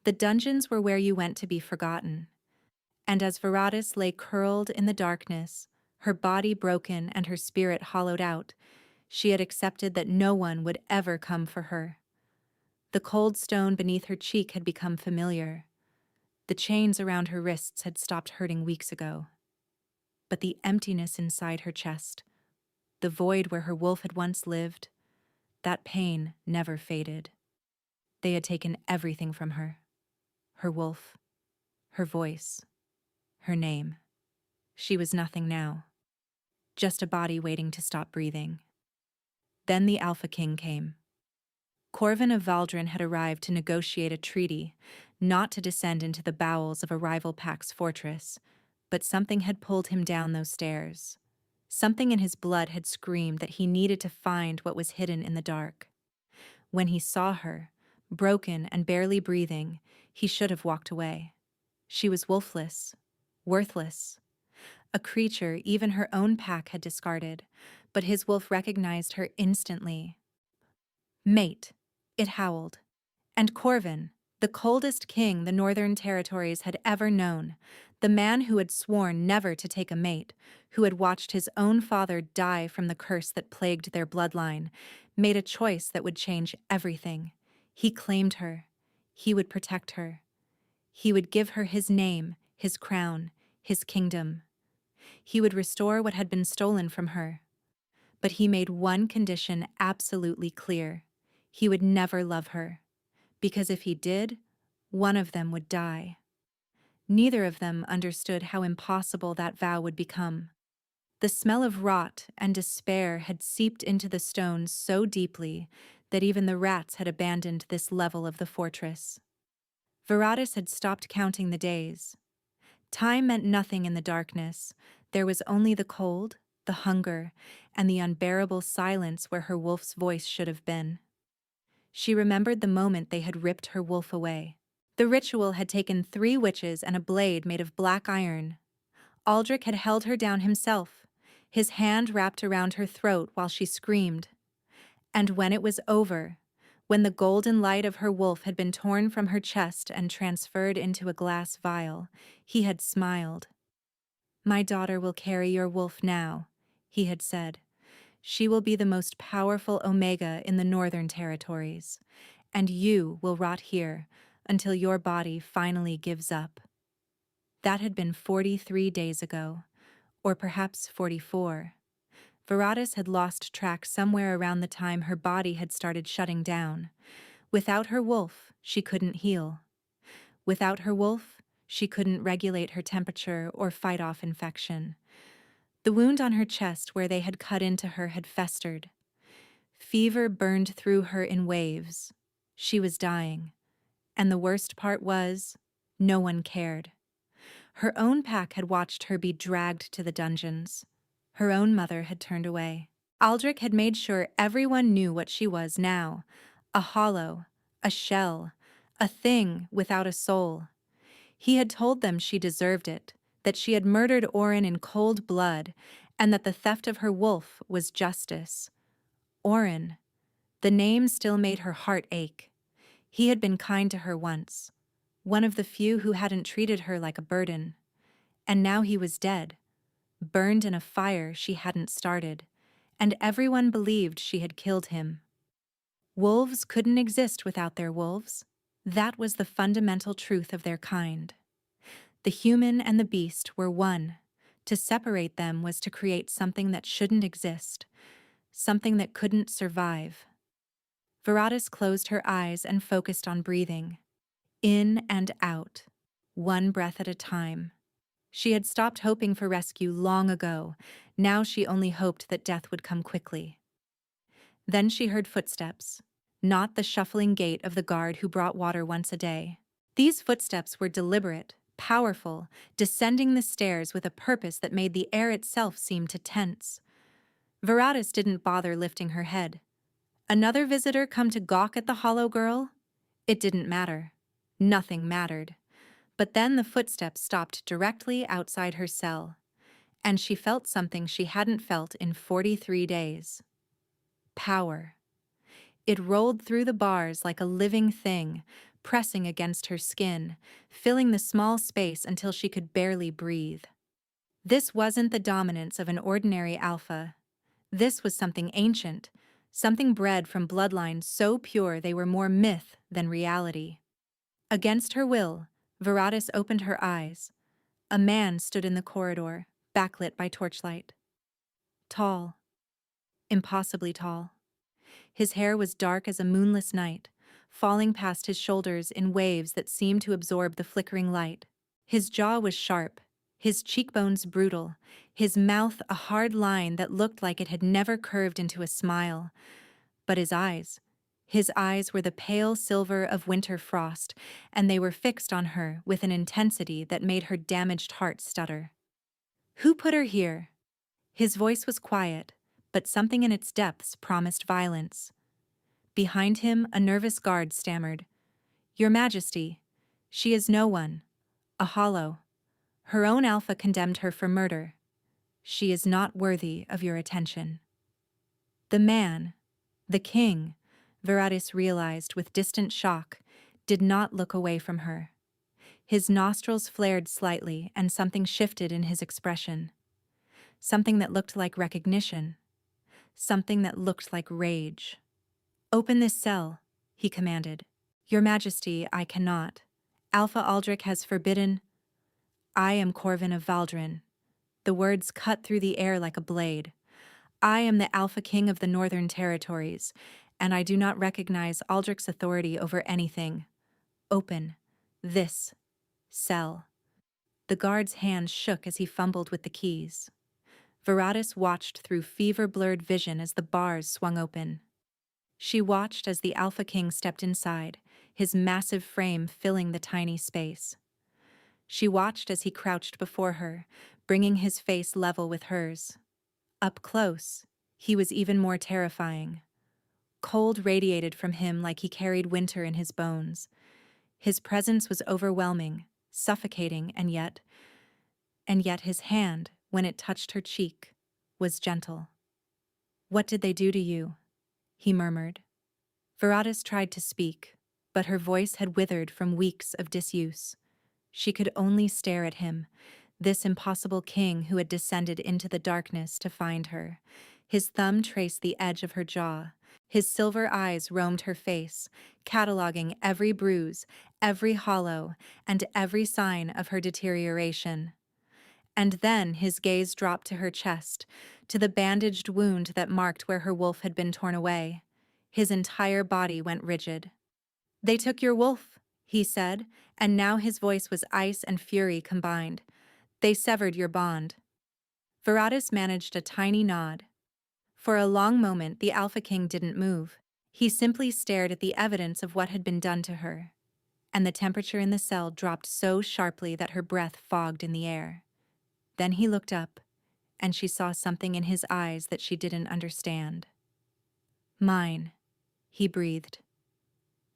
The dungeons were where you went to be forgotten. And as Veradis lay curled in the darkness, her body broken and her spirit hollowed out, she had accepted that no one would ever come for her. The cold stone beneath her cheek had become familiar. The chains around her wrists had stopped hurting weeks ago. But the emptiness inside her chest, the void where her wolf had once lived, that pain never faded. They had taken everything from her. Her wolf, her voice, her name. She was nothing now. Just a body waiting to stop breathing. Then the Alpha King came. Corvin of Valdron had arrived to negotiate a treaty, not to descend into the bowels of a rival pack's fortress, but something had pulled him down those stairs. Something in his blood had screamed that he needed to find what was hidden in the dark. When he saw her, broken and barely breathing, he should have walked away. She was wolfless, worthless. A creature even her own pack had discarded, but his wolf recognized her instantly. Mate, it howled. And Corvin, the coldest king the Northern Territories had ever known, the man who had sworn never to take a mate, who had watched his own father die from the curse that plagued their bloodline, made a choice that would change everything. He claimed her. He would protect her. He would give her his name, his crown, his kingdom. He would restore what had been stolen from her. But he made one condition absolutely clear. He would never love her. Because if he did, one of them would die. Neither of them understood how impossible that vow would become. The smell of rot and despair had seeped into the stones so deeply that even the rats had abandoned this level of the fortress. Veradis had stopped counting the days. Time meant nothing in the darkness. There was only the cold, the hunger, and the unbearable silence where her wolf's voice should have been. She remembered the moment they had ripped her wolf away. The ritual had taken 3 witches and a blade made of black iron. Aldrich had held her down himself, his hand wrapped around her throat while she screamed. And when it was over, when the golden light of her wolf had been torn from her chest and transferred into a glass vial, he had smiled. "My daughter will carry your wolf now," he had said. "She will be the most powerful Omega in the Northern Territories, and you will rot here until your body finally gives up." That had been 43 days ago, or perhaps 44. Veradis had lost track somewhere around the time her body had started shutting down. Without her wolf, she couldn't heal. Without her wolf, she couldn't regulate her temperature or fight off infection. The wound on her chest where they had cut into her had festered. Fever burned through her in waves. She was dying. And the worst part was, no one cared. Her own pack had watched her be dragged to the dungeons. Her own mother had turned away. Aldrich had made sure everyone knew what she was now. A hollow, a shell, a thing without a soul. He had told them she deserved it, that she had murdered Orin in cold blood, and that the theft of her wolf was justice. Orin. The name still made her heart ache. He had been kind to her once, one of the few who hadn't treated her like a burden. And now he was dead, burned in a fire she hadn't started, and everyone believed she had killed him. Wolves couldn't exist without their wolves. That was the fundamental truth of their kind. The human and the beast were one. To separate them was to create something that shouldn't exist, something that couldn't survive. Veradis closed her eyes and focused on breathing. In and out, one breath at a time. She had stopped hoping for rescue long ago. Now she only hoped that death would come quickly. Then she heard footsteps, not the shuffling gait of the guard who brought water once a day. These footsteps were deliberate, powerful, descending the stairs with a purpose that made the air itself seem to tense. Veradis didn't bother lifting her head. Another visitor come to gawk at the hollow girl? It didn't matter. Nothing mattered. But then the footsteps stopped directly outside her cell, and she felt something she hadn't felt in 43 days. Power. It rolled through the bars like a living thing, pressing against her skin, filling the small space until she could barely breathe. This wasn't the dominance of an ordinary alpha. This was something ancient, something bred from bloodlines so pure they were more myth than reality. Against her will, Veradis opened her eyes. A man stood in the corridor, backlit by torchlight. Tall. Impossibly tall. His hair was dark as a moonless night, falling past his shoulders in waves that seemed to absorb the flickering light. His jaw was sharp, his cheekbones brutal, his mouth a hard line that looked like it had never curved into a smile. But his eyes were the pale silver of winter frost, and they were fixed on her with an intensity that made her damaged heart stutter. "Who put her here?" His voice was quiet, but something in its depths promised violence. Behind him, a nervous guard stammered, "Your Majesty, she is no one. A hollow. Her own alpha condemned her for murder. She is not worthy of your attention." The man, the king, Veradis realized with distant shock, did not look away from her. His nostrils flared slightly and something shifted in his expression. Something that looked like recognition. Something that looked like rage. "Open this cell," he commanded. "Your Majesty, I cannot. Alpha Aldrich has forbidden—" "I am Corvin of Valdron." The words cut through the air like a blade. "I am the Alpha King of the Northern Territories, and I do not recognize Aldrich's authority over anything. Open this cell." The guard's hand shook as he fumbled with the keys. Veradis watched through fever-blurred vision as the bars swung open. She watched as the Alpha King stepped inside, his massive frame filling the tiny space. She watched as he crouched before her, bringing his face level with hers. Up close, he was even more terrifying. Cold radiated from him like he carried winter in his bones. His presence was overwhelming, suffocating, and yet his hand, when it touched her cheek, was gentle. "What did they do to you?" he murmured. Veradis tried to speak, but her voice had withered from weeks of disuse. She could only stare at him, this impossible king who had descended into the darkness to find her. His thumb traced the edge of her jaw. His silver eyes roamed her face, cataloging every bruise, every hollow, and every sign of her deterioration. And then his gaze dropped to her chest, to the bandaged wound that marked where her wolf had been torn away. His entire body went rigid. "They took your wolf," he said, and now his voice was ice and fury combined. "They severed your bond." Veradis managed a tiny nod. For a long moment, the Alpha King didn't move. He simply stared at the evidence of what had been done to her. And the temperature in the cell dropped so sharply that her breath fogged in the air. Then he looked up, and she saw something in his eyes that she didn't understand. "Mine," he breathed.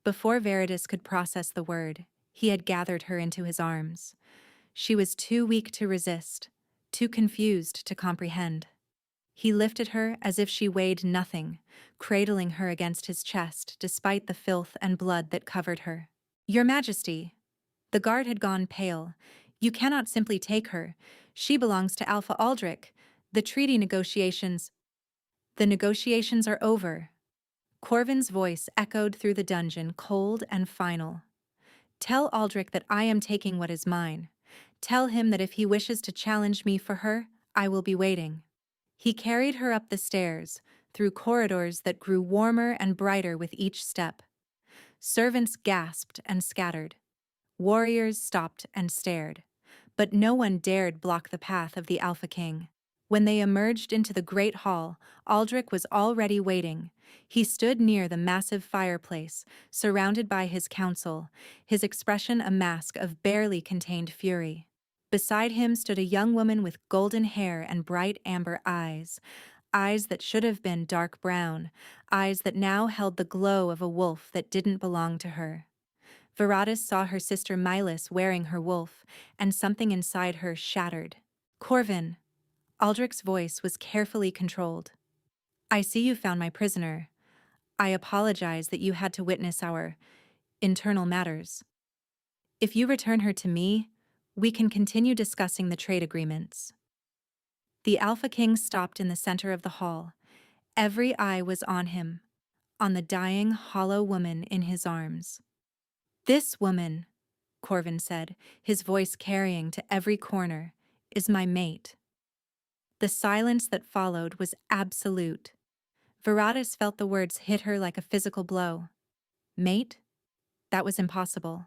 Before Veradis could process the word, he had gathered her into his arms. She was too weak to resist, too confused to comprehend. He lifted her as if she weighed nothing, cradling her against his chest despite the filth and blood that covered her. "Your Majesty." The guard had gone pale. "You cannot simply take her. She belongs to Alpha Aldrich. The treaty negotiations—" "The negotiations are over." Corvin's voice echoed through the dungeon, cold and final. "Tell Aldrich that I am taking what is mine. Tell him that if he wishes to challenge me for her, I will be waiting." He carried her up the stairs, through corridors that grew warmer and brighter with each step. Servants gasped and scattered. Warriors stopped and stared. But no one dared block the path of the Alpha King. When they emerged into the great hall, Aldrich was already waiting. He stood near the massive fireplace, surrounded by his council, his expression a mask of barely contained fury. Beside him stood a young woman with golden hair and bright amber eyes, eyes that should have been dark brown, eyes that now held the glow of a wolf that didn't belong to her. Veradis saw her sister Meis wearing her wolf, and something inside her shattered. "Corvin." Aldrich's voice was carefully controlled. "I see you found my prisoner. I apologize that you had to witness our internal matters. If you return her to me, we can continue discussing the trade agreements. The Alpha King stopped in the center of the hall. Every eye was on him, on the dying, hollow woman in his arms. This woman, Corvin said, his voice carrying to every corner, is my mate. The silence that followed was absolute. Veradis felt the words hit her like a physical blow. Mate? That was impossible.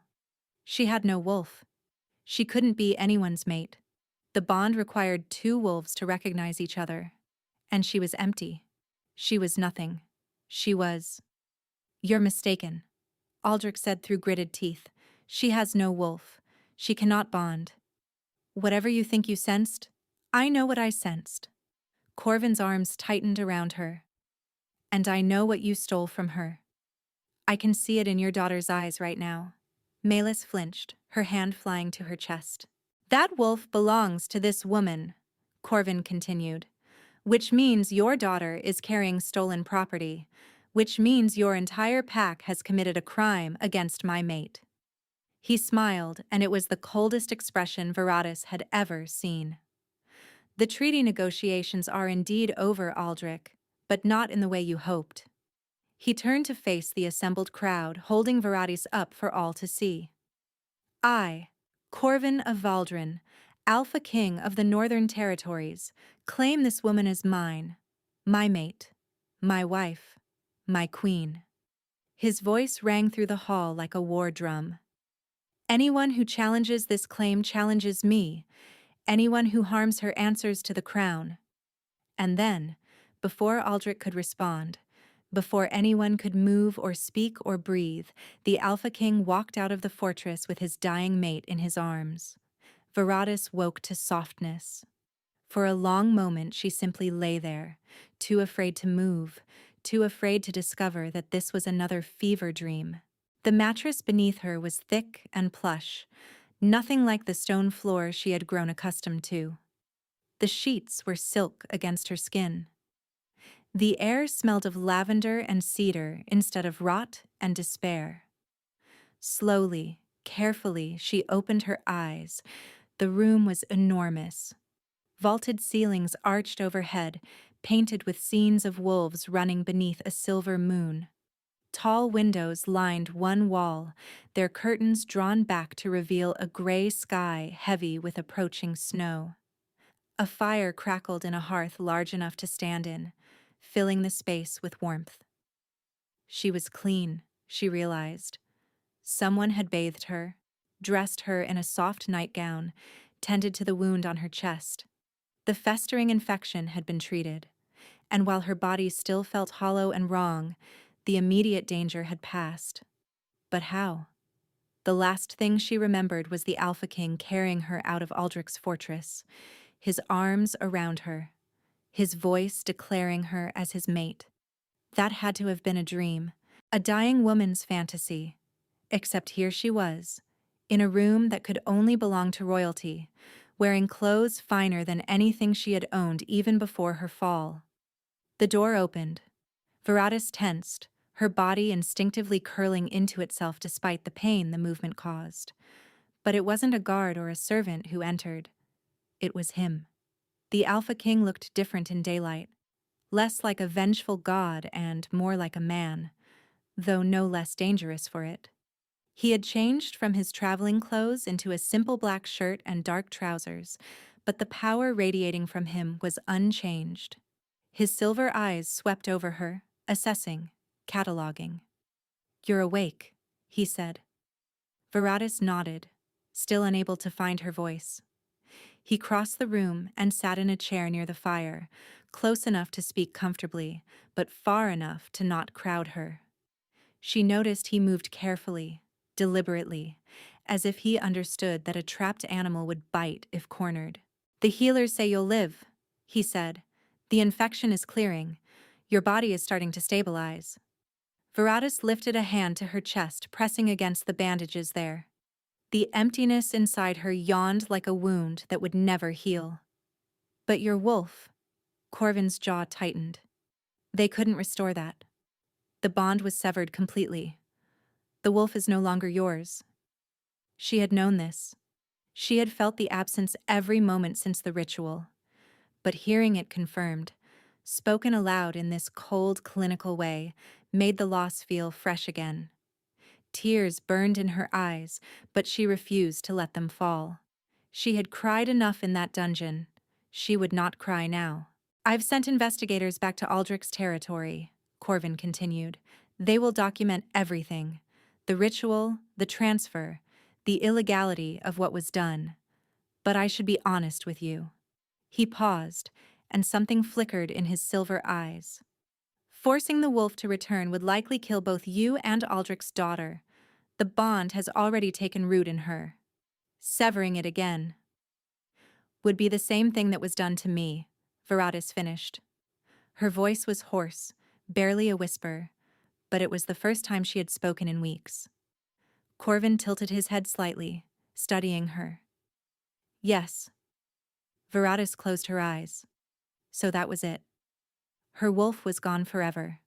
She had no wolf. She couldn't be anyone's mate. The bond required two wolves to recognize each other. And she was empty. She was nothing. She was... You're mistaken, Aldrich said through gritted teeth. She has no wolf. She cannot bond. Whatever you think you sensed, I know what I sensed. Corvin's arms tightened around her. And I know what you stole from her. I can see it in your daughter's eyes right now. Meis flinched, her hand flying to her chest. That wolf belongs to this woman, Corvin continued, which means your daughter is carrying stolen property, which means your entire pack has committed a crime against my mate. He smiled, and it was the coldest expression Veradis had ever seen. The treaty negotiations are indeed over, Aldrich, but not in the way you hoped. He turned to face the assembled crowd, holding Veradis up for all to see. I, Corvin of Valdron, Alpha King of the Northern Territories, claim this woman as mine, my mate, my wife, my queen. His voice rang through the hall like a war drum. Anyone who challenges this claim challenges me. Anyone who harms her answers to the crown. And then, before Aldrich could respond, before anyone could move or speak or breathe, the Alpha King walked out of the fortress with his dying mate in his arms. Veradis woke to softness. For a long moment she simply lay there, too afraid to move, too afraid to discover that this was another fever dream. The mattress beneath her was thick and plush, nothing like the stone floor she had grown accustomed to. The sheets were silk against her skin. The air smelled of lavender and cedar instead of rot and despair. Slowly, carefully, she opened her eyes. The room was enormous. Vaulted ceilings arched overhead, painted with scenes of wolves running beneath a silver moon. Tall windows lined one wall, their curtains drawn back to reveal a gray sky heavy with approaching snow. A fire crackled in a hearth large enough to stand in, filling the space with warmth. She was clean, she realized. Someone had bathed her, dressed her in a soft nightgown, tended to the wound on her chest. The festering infection had been treated, and while her body still felt hollow and wrong, the immediate danger had passed. But how? The last thing she remembered was the Alpha King carrying her out of Aldrich's fortress, his arms around her, his voice declaring her as his mate. That had to have been a dream, a dying woman's fantasy. Except here she was, in a room that could only belong to royalty, wearing clothes finer than anything she had owned even before her fall. The door opened. Veradis tensed, her body instinctively curling into itself despite the pain the movement caused. But it wasn't a guard or a servant who entered. It was him. The Alpha King looked different in daylight, less like a vengeful god and more like a man, though no less dangerous for it. He had changed from his traveling clothes into a simple black shirt and dark trousers, but the power radiating from him was unchanged. His silver eyes swept over her, assessing, cataloging. "You're awake," he said. Veradis nodded, still unable to find her voice. He crossed the room and sat in a chair near the fire, close enough to speak comfortably, but far enough to not crowd her. She noticed he moved carefully, deliberately, as if he understood that a trapped animal would bite if cornered. "The healers say you'll live," he said. "The infection is clearing. Your body is starting to stabilize." Veradis lifted a hand to her chest, pressing against the bandages there. The emptiness inside her yawned like a wound that would never heal. "But your wolf," Corvin's jaw tightened. "They couldn't restore that. The bond was severed completely. The wolf is no longer yours. She had known this. She had felt the absence every moment since the ritual. But hearing it confirmed, spoken aloud in this cold, clinical way, made the loss feel fresh again. Tears burned in her eyes, but she refused to let them fall. She had cried enough in that dungeon. She would not cry now. I've sent investigators back to Aldrich's territory, Corvin continued. They will document everything. The ritual, the transfer, the illegality of what was done. But I should be honest with you. He paused, and something flickered in his silver eyes. Forcing the wolf to return would likely kill both you and Aldrich's daughter. The bond has already taken root in her. Severing it again would be the same thing that was done to me, Veradis finished. Her voice was hoarse, barely a whisper, but it was the first time she had spoken in weeks. Corvin tilted his head slightly, studying her. Yes. Veradis closed her eyes. So that was it. Her wolf was gone forever.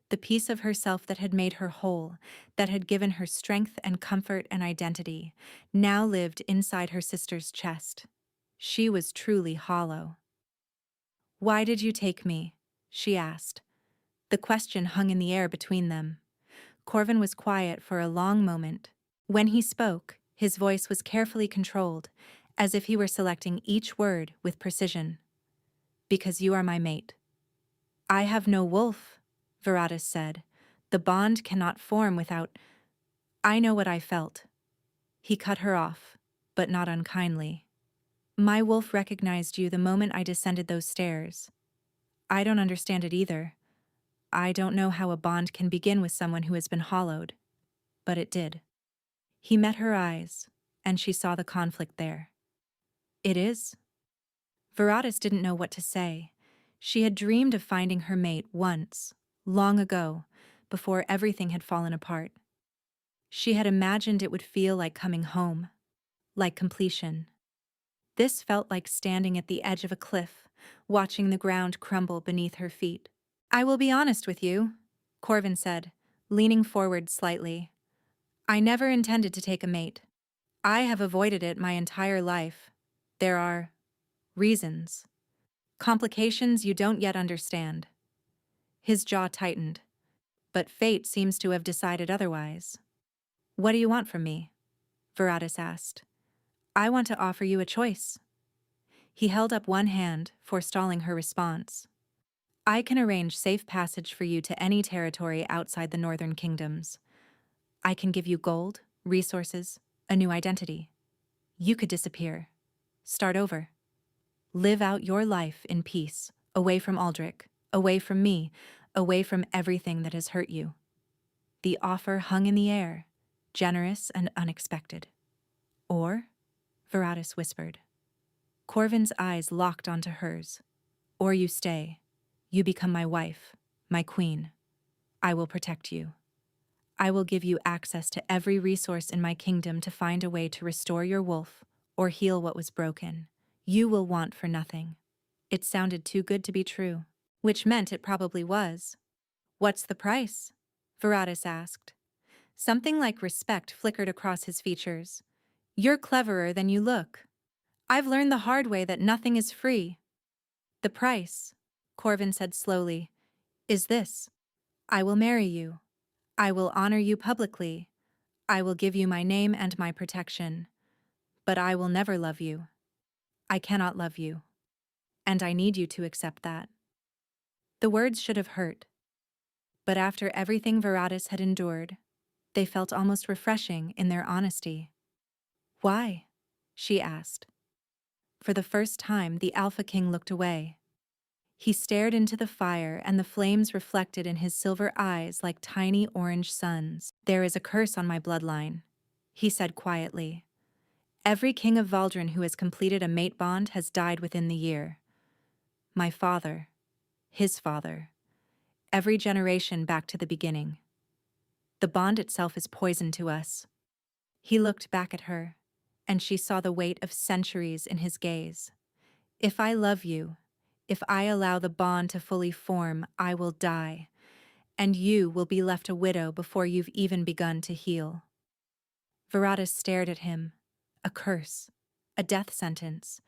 The piece of herself that had made her whole, that had given her strength and comfort and identity, now lived inside her sister's chest. She was truly hollow. Why did you take me? She asked. The question hung in the air between them. Corvin was quiet for a long moment. When he spoke, his voice was carefully controlled, as if he were selecting each word with precision. Because you are my mate. I have no wolf, Veradis said. The bond cannot form without... I know what I felt. He cut her off, but not unkindly. My wolf recognized you the moment I descended those stairs. I don't understand it either. I don't know how a bond can begin with someone who has been hollowed. But it did. He met her eyes, and she saw the conflict there. It is? Veradis didn't know what to say. She had dreamed of finding her mate once, long ago, before everything had fallen apart. She had imagined it would feel like coming home, like completion. This felt like standing at the edge of a cliff, watching the ground crumble beneath her feet. I will be honest with you, Corvin said, leaning forward slightly. I never intended to take a mate. I have avoided it my entire life. There are reasons. Complications you don't yet understand. His jaw tightened. But fate seems to have decided otherwise. What do you want from me? Veradis asked. I want to offer you a choice. He held up one hand, forestalling her response. I can arrange safe passage for you to any territory outside the northern kingdoms. I can give you gold, resources, a new identity. You could disappear. Start over. Live out your life in peace, away from Aldrich, away from me, away from everything that has hurt you. The offer hung in the air, generous and unexpected. Or, Veradis whispered. Corvin's eyes locked onto hers. Or you stay. You become my wife, my queen. I will protect you. I will give you access to every resource in my kingdom to find a way to restore your wolf or heal what was broken. You will want for nothing. It sounded too good to be true, which meant it probably was. What's the price? Veradis asked. Something like respect flickered across his features. You're cleverer than you look. I've learned the hard way that nothing is free. The price, Corvin said slowly, is this. I will marry you. I will honor you publicly. I will give you my name and my protection. But I will never love you. I cannot love you. And I need you to accept that. The words should have hurt. But after everything Veradis had endured, they felt almost refreshing in their honesty. Why? She asked. For the first time, the Alpha King looked away. He stared into the fire, and the flames reflected in his silver eyes like tiny orange suns. There is a curse on my bloodline, he said quietly. Every king of Valdron who has completed a mate bond has died within the year. My father, his father, every generation back to the beginning. The bond itself is poison to us. He looked back at her, and she saw the weight of centuries in his gaze. If I love you, if I allow the bond to fully form, I will die. and you will be left a widow before you've even begun to heal." Veradis stared at him. A curse. A death sentence.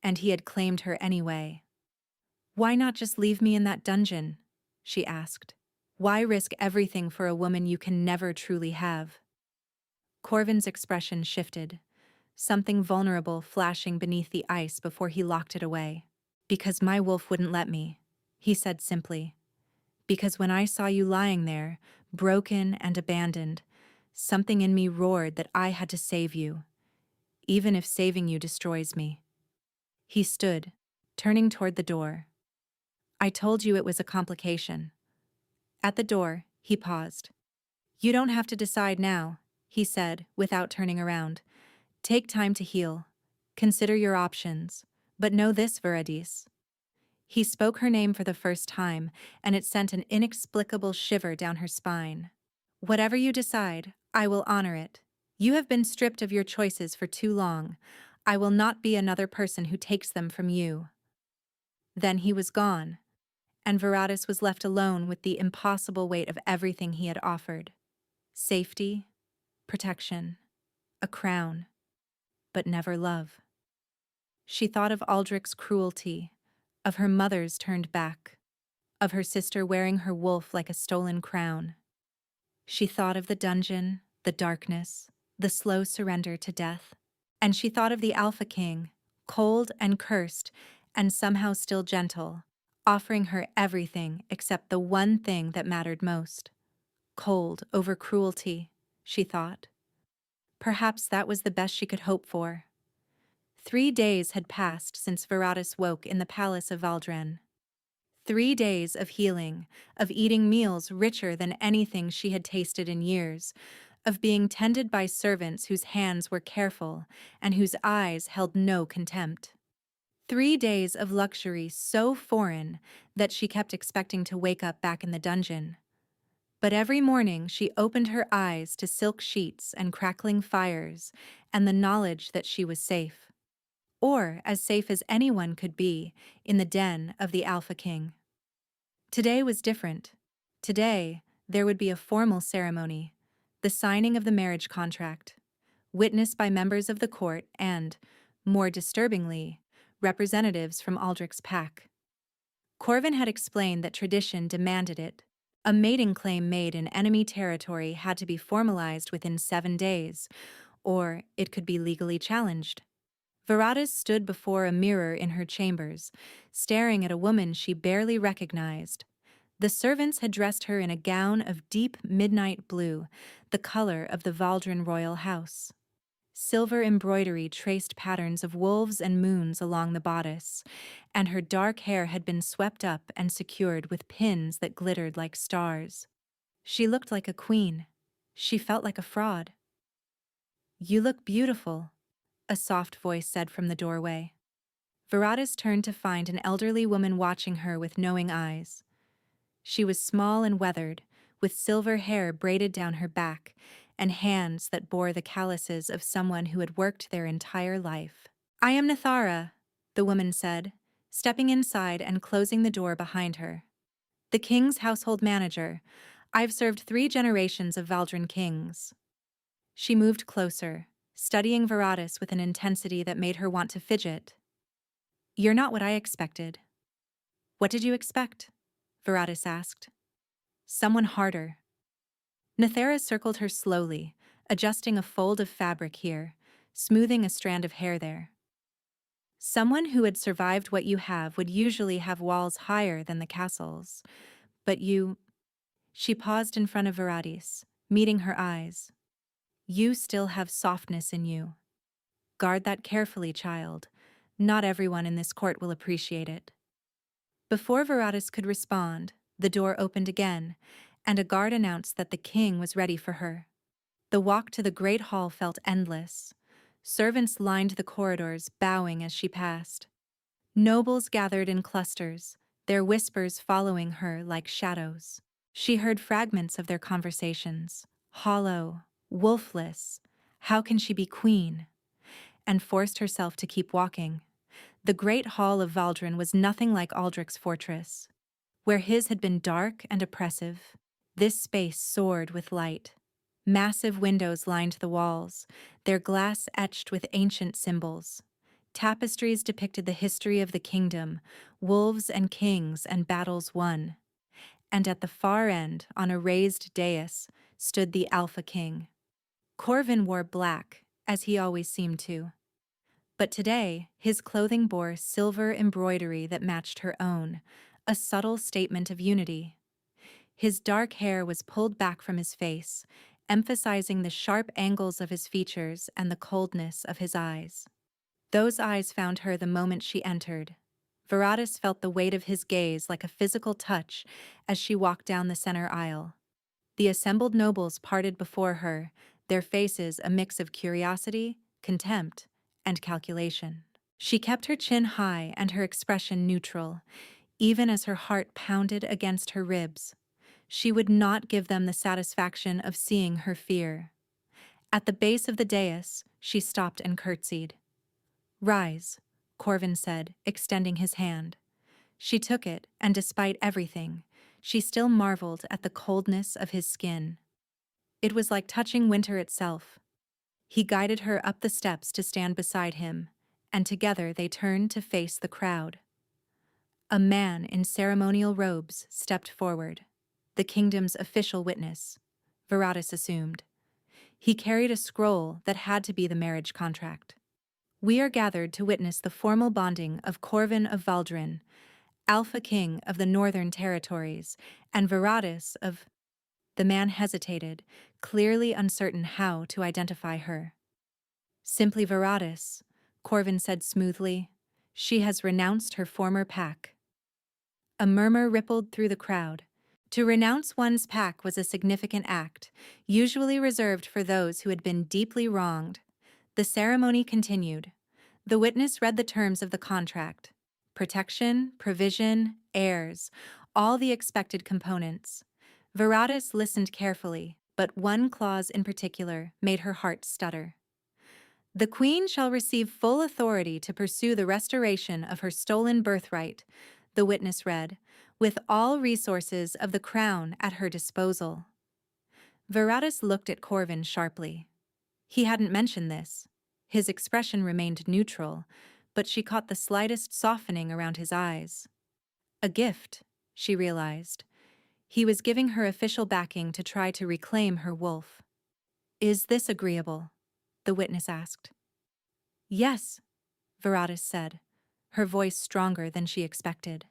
And he had claimed her anyway. "Why not just leave me in that dungeon?" she asked. "Why risk everything for a woman you can never truly have?" Corvin's expression shifted, something vulnerable flashing beneath the ice before he locked it away. "Because my wolf wouldn't let me," he said simply. "Because when I saw you lying there, broken and abandoned, something in me roared that I had to save you, even if saving you destroys me." He stood, turning toward the door. "I told you it was a complication." At the door, he paused. "You don't have to decide now," he said, without turning around. "Take time to heal. Consider your options. But know this, Veradis." He spoke her name for the first time, and it sent an inexplicable shiver down her spine. "Whatever you decide, I will honor it. You have been stripped of your choices for too long. I will not be another person who takes them from you." Then he was gone, and Veradis was left alone with the impossible weight of everything he had offered. Safety, protection, a crown, but never love. She thought of Aldrich's cruelty, of her mother's turned back, of her sister wearing her wolf like a stolen crown. She thought of the dungeon, the darkness, the slow surrender to death. And she thought of the Alpha King, cold and cursed, and somehow still gentle, offering her everything except the one thing that mattered most. Cold over cruelty, she thought. Perhaps that was the best she could hope for. 3 days had passed since Veradis woke in the palace of Valdron. 3 days of healing, of eating meals richer than anything she had tasted in years, of being tended by servants whose hands were careful and whose eyes held no contempt. 3 days of luxury so foreign that she kept expecting to wake up back in the dungeon. But every morning she opened her eyes to silk sheets and crackling fires and the knowledge that she was safe. Or as safe as anyone could be in the den of the Alpha King. Today was different. Today, there would be a formal ceremony, the signing of the marriage contract, witnessed by members of the court and, more disturbingly, representatives from Aldrich's pack. Corvin had explained that tradition demanded it. A mating claim made in enemy territory had to be formalized within 7 days, or it could be legally challenged. Veradis stood before a mirror in her chambers, staring at a woman she barely recognized. The servants had dressed her in a gown of deep midnight blue, the color of the Valdron royal house. Silver embroidery traced patterns of wolves and moons along the bodice, and her dark hair had been swept up and secured with pins that glittered like stars. She looked like a queen. She felt like a fraud. "You look beautiful," a soft voice said from the doorway. Veradis turned to find an elderly woman watching her with knowing eyes. She was small and weathered, with silver hair braided down her back, and hands that bore the calluses of someone who had worked their entire life. "I am Nathara," the woman said, stepping inside and closing the door behind her. "The king's household manager. I've served 3 generations of Valdron kings." She moved closer, studying Veradis with an intensity that made her want to fidget. "You're not what I expected." "What did you expect?" Veradis asked. "Someone harder." Nathara circled her slowly, adjusting a fold of fabric here, smoothing a strand of hair there. "Someone who had survived what you have would usually have walls higher than the castles. But you—" She paused in front of Veradis, meeting her eyes. "You still have softness in you. Guard that carefully, child. Not everyone in this court will appreciate it." Before Veradis could respond, the door opened again, and a guard announced that the king was ready for her. The walk to the great hall felt endless. Servants lined the corridors, bowing as she passed. Nobles gathered in clusters, their whispers following her like shadows. She heard fragments of their conversations, hollow, wolfless. How can she be queen? And forced herself to keep walking. The great hall of Valdron was nothing like Aldrich's fortress. Where his had been dark and oppressive, This space soared with light. Massive windows lined the walls, their glass etched with ancient symbols. Tapestries depicted the history of the kingdom, wolves and kings and battles won. And at the far end, on a raised dais, stood the Alpha King. Corvin wore black, as he always seemed to. But today, his clothing bore silver embroidery that matched her own, a subtle statement of unity. His dark hair was pulled back from his face, emphasizing the sharp angles of his features and the coldness of his eyes. Those eyes found her the moment she entered. Veradis felt the weight of his gaze like a physical touch as she walked down the center aisle. The assembled nobles parted before her, their faces a mix of curiosity, contempt, and calculation. She kept her chin high and her expression neutral, even as her heart pounded against her ribs. She would not give them the satisfaction of seeing her fear. At the base of the dais, she stopped and curtsied. "Rise," Corvin said, extending his hand. She took it, and despite everything, she still marveled at the coldness of his skin. It was like touching winter itself. He guided her up the steps to stand beside him, and together they turned to face the crowd. A man in ceremonial robes stepped forward, the kingdom's official witness, Veradis assumed. He carried a scroll that had to be the marriage contract. "We are gathered to witness the formal bonding of Corvin of Valdron, Alpha King of the Northern Territories, and Veradis of—" The man hesitated, clearly uncertain how to identify her. "Simply Veradis," Corvin said smoothly. "She has renounced her former pack." A murmur rippled through the crowd. To renounce one's pack was a significant act, usually reserved for those who had been deeply wronged. The ceremony continued. The witness read the terms of the contract. Protection, provision, heirs, all the expected components. Veradis listened carefully, but one clause in particular made her heart stutter. "The Queen shall receive full authority to pursue the restoration of her stolen birthright," the witness read, "with all resources of the crown at her disposal." Veradis looked at Corvin sharply. He hadn't mentioned this. His expression remained neutral, but she caught the slightest softening around his eyes. A gift, she realized. He was giving her official backing to try to reclaim her wolf. "Is this agreeable?" the witness asked. "Yes," Veradis said, her voice stronger than she expected.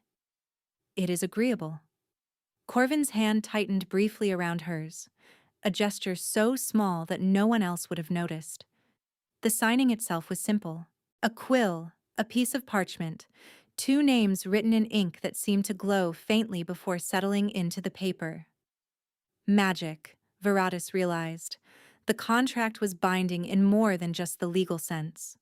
"It is agreeable." Corvin's hand tightened briefly around hers, a gesture so small that no one else would have noticed. The signing itself was simple. A quill, a piece of parchment, two names written in ink that seemed to glow faintly before settling into the paper. Magic, Veradis realized. The contract was binding in more than just the legal sense.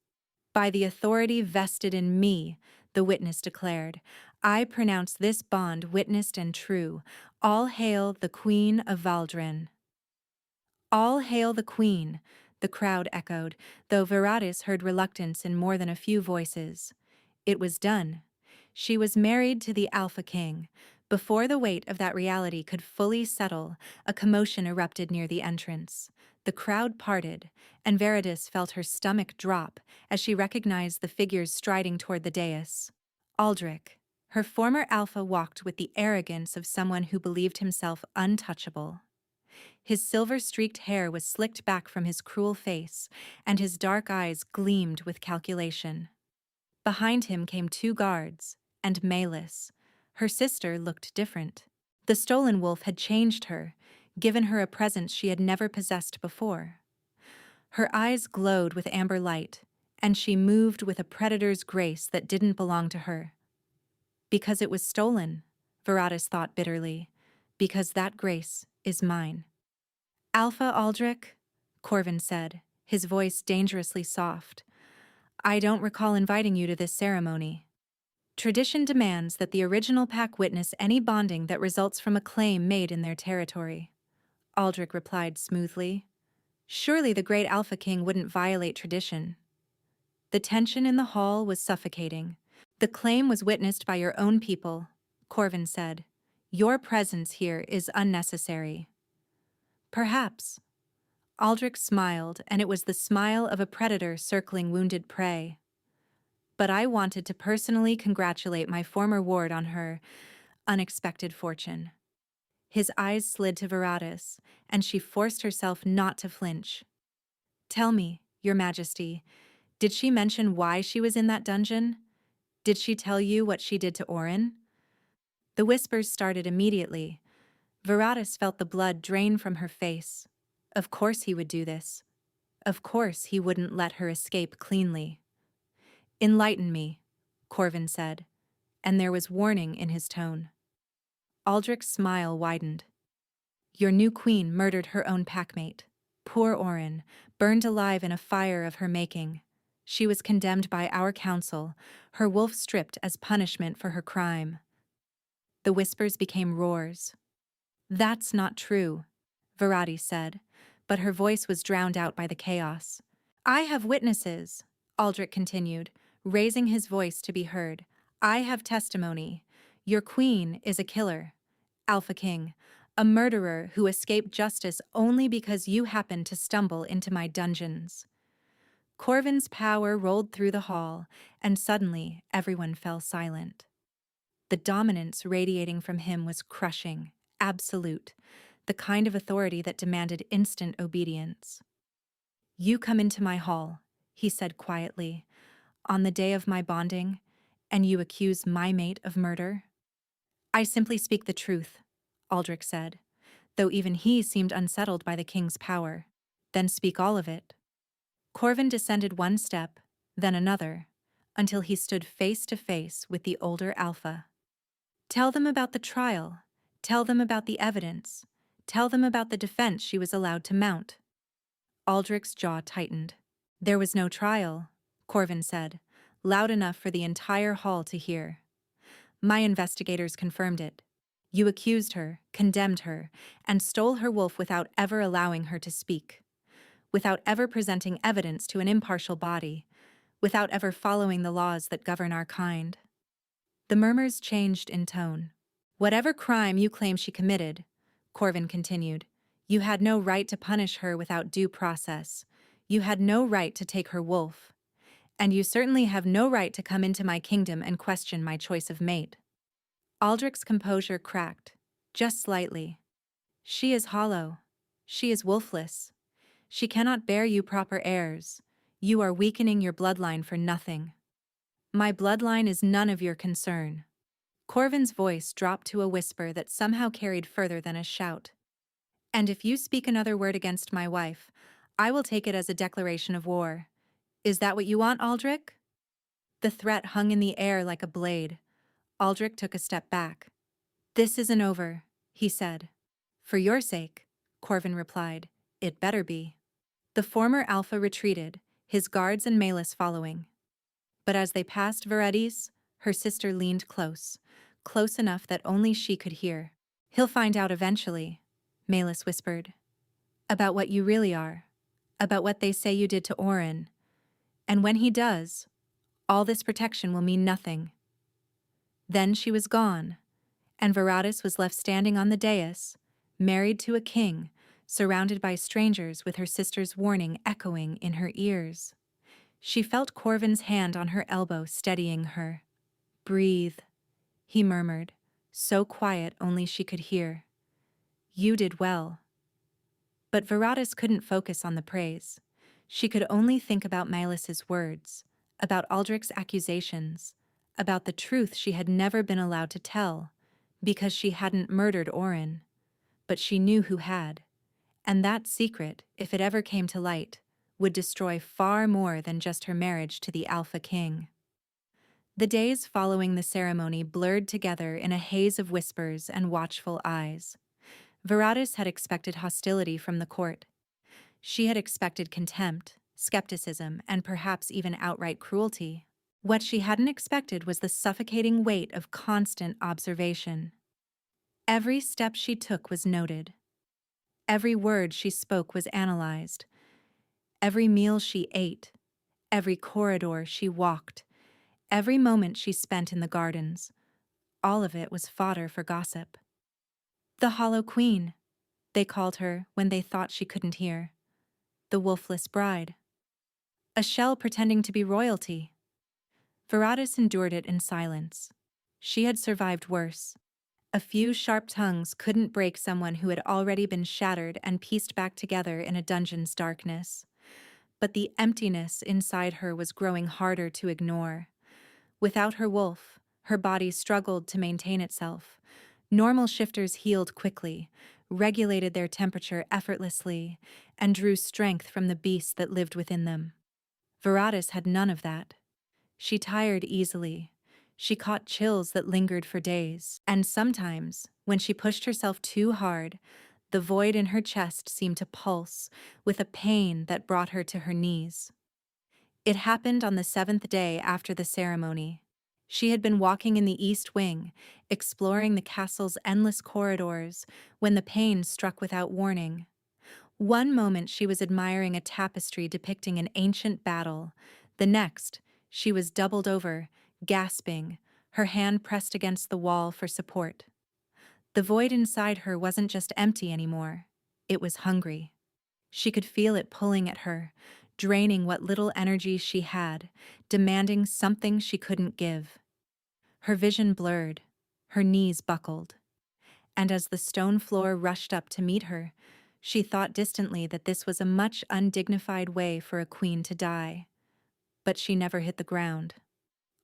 "By the authority vested in me," the witness declared, "I pronounce this bond witnessed and true. All hail the Queen of Valdron." "All hail the Queen," the crowd echoed, though Veradis heard reluctance in more than a few voices. It was done. She was married to the Alpha King. Before the weight of that reality could fully settle, a commotion erupted near the entrance. The crowd parted, and Veradis felt her stomach drop as she recognized the figures striding toward the dais. Aldrich, her former alpha, walked with the arrogance of someone who believed himself untouchable. His silver-streaked hair was slicked back from his cruel face, and his dark eyes gleamed with calculation. Behind him came two guards, and Meis. Her sister looked different. The stolen wolf had changed her, given her a presence she had never possessed before. Her eyes glowed with amber light, and she moved with a predator's grace that didn't belong to her. Because it was stolen, Veradis thought bitterly, because that grace is mine. "Alpha Aldrich," Corvin said, his voice dangerously soft. "I don't recall inviting you to this ceremony. Tradition demands that the original pack witness any bonding that results from a claim made in their territory." Aldrich replied smoothly. "Surely the great Alpha King wouldn't violate tradition." The tension in the hall was suffocating. "The claim was witnessed by your own people," Corvin said. Your presence here is unnecessary. Perhaps. Aldrich smiled, and it was the smile of a predator circling wounded prey. But I wanted to personally congratulate my former ward on her unexpected fortune. His eyes slid to Veradis, and she forced herself not to flinch. Tell me, Your Majesty, did she mention why she was in that dungeon? Did she tell you what she did to Orin? The whispers started immediately. Veradis felt the blood drain from her face. Of course he would do this. Of course he wouldn't let her escape cleanly. Enlighten me, Corvin said, and there was warning in his tone. Aldrich's smile widened. Your new queen murdered her own packmate. Poor Orin, burned alive in a fire of her making. She was condemned by our council, her wolf stripped as punishment for her crime. The whispers became roars. That's not true, Veradis said, but her voice was drowned out by the chaos. I have witnesses, Aldrich continued, raising his voice to be heard. I have testimony. Your queen is a killer. Alpha King, a murderer who escaped justice only because you happened to stumble into my dungeons. Corvin's power rolled through the hall, and suddenly everyone fell silent. The dominance radiating from him was crushing, absolute, the kind of authority that demanded instant obedience. You come into my hall, he said quietly, on the day of my bonding, and you accuse my mate of murder? I simply speak the truth, Aldrich said, though even he seemed unsettled by the king's power. Then speak all of it. Corvin descended one step, then another, until he stood face to face with the older Alpha. Tell them about the trial. Tell them about the evidence. Tell them about the defense she was allowed to mount. Aldrich's jaw tightened. There was no trial, Corvin said, loud enough for the entire hall to hear. My investigators confirmed it. You accused her, condemned her, and stole her wolf without ever allowing her to speak, without ever presenting evidence to an impartial body, without ever following the laws that govern our kind. The murmurs changed in tone. Whatever crime you claim she committed, Corvin continued, you had no right to punish her without due process. You had no right to take her wolf. And you certainly have no right to come into my kingdom and question my choice of mate. Aldrich's composure cracked, just slightly. She is hollow. She is wolfless. She cannot bear you proper heirs. You are weakening your bloodline for nothing. My bloodline is none of your concern. Corvin's voice dropped to a whisper that somehow carried further than a shout. And if you speak another word against my wife, I will take it as a declaration of war. Is that what you want, Aldrich? The threat hung in the air like a blade. Aldrich took a step back. This isn't over, he said. For your sake, Corvin replied, it better be. The former Alpha retreated, his guards and Meis following. But as they passed Veradis, her sister leaned close, close enough that only she could hear. He'll find out eventually, Meis whispered. About what you really are, about what they say you did to Orin. And when he does, all this protection will mean nothing. Then she was gone, and Veradis was left standing on the dais, married to a king, surrounded by strangers with her sister's warning echoing in her ears. She felt Corvin's hand on her elbow steadying her. Breathe, he murmured, so quiet only she could hear. You did well. But Veradis couldn't focus on the praise. She could only think about Meis's words, about Aldrich's accusations, about the truth she had never been allowed to tell, because she hadn't murdered Orin. But she knew who had. And that secret, if it ever came to light, would destroy far more than just her marriage to the Alpha King. The days following the ceremony blurred together in a haze of whispers and watchful eyes. Veradis had expected hostility from the court. She had expected contempt, skepticism, and perhaps even outright cruelty. What she hadn't expected was the suffocating weight of constant observation. Every step she took was noted. Every word she spoke was analyzed. Every meal she ate, every corridor she walked, every moment she spent in the gardens, all of it was fodder for gossip. The Hollow Queen, they called her when they thought she couldn't hear. The Wolfless Bride. A shell pretending to be royalty. Veradis endured it in silence. She had survived worse. A few sharp tongues couldn't break someone who had already been shattered and pieced back together in a dungeon's darkness. But the emptiness inside her was growing harder to ignore. Without her wolf, her body struggled to maintain itself. Normal shifters healed quickly, regulated their temperature effortlessly, and drew strength from the beast that lived within them. Veradis had none of that. She tired easily. She caught chills that lingered for days, and sometimes, when she pushed herself too hard, the void in her chest seemed to pulse with a pain that brought her to her knees. It happened on the 7th day after the ceremony. She had been walking in the East Wing, exploring the castle's endless corridors, when the pain struck without warning. One moment she was admiring a tapestry depicting an ancient battle. The next, she was doubled over, gasping, her hand pressed against the wall for support. The void inside her wasn't just empty anymore. It was hungry. She could feel it pulling at her, draining what little energy she had, demanding something she couldn't give. Her vision blurred, her knees buckled. And as the stone floor rushed up to meet her, she thought distantly that this was a much undignified way for a queen to die. But she never hit the ground.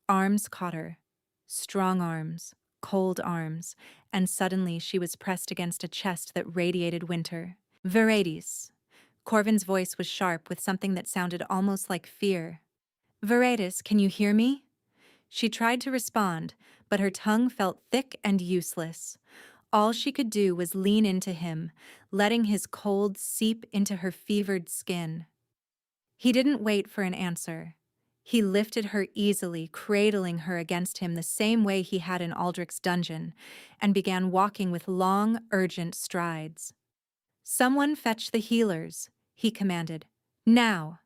Arms caught her. Strong arms, cold arms, and suddenly she was pressed against a chest that radiated winter. Veradis. Corvin's voice was sharp with something that sounded almost like fear. Veradis, can you hear me? She tried to respond, but her tongue felt thick and useless. All she could do was lean into him, letting his cold seep into her fevered skin. He didn't wait for an answer. He lifted her easily, cradling her against him the same way he had in Aldrich's dungeon, and began walking with long, urgent strides. Someone fetch the healers, he commanded. Now!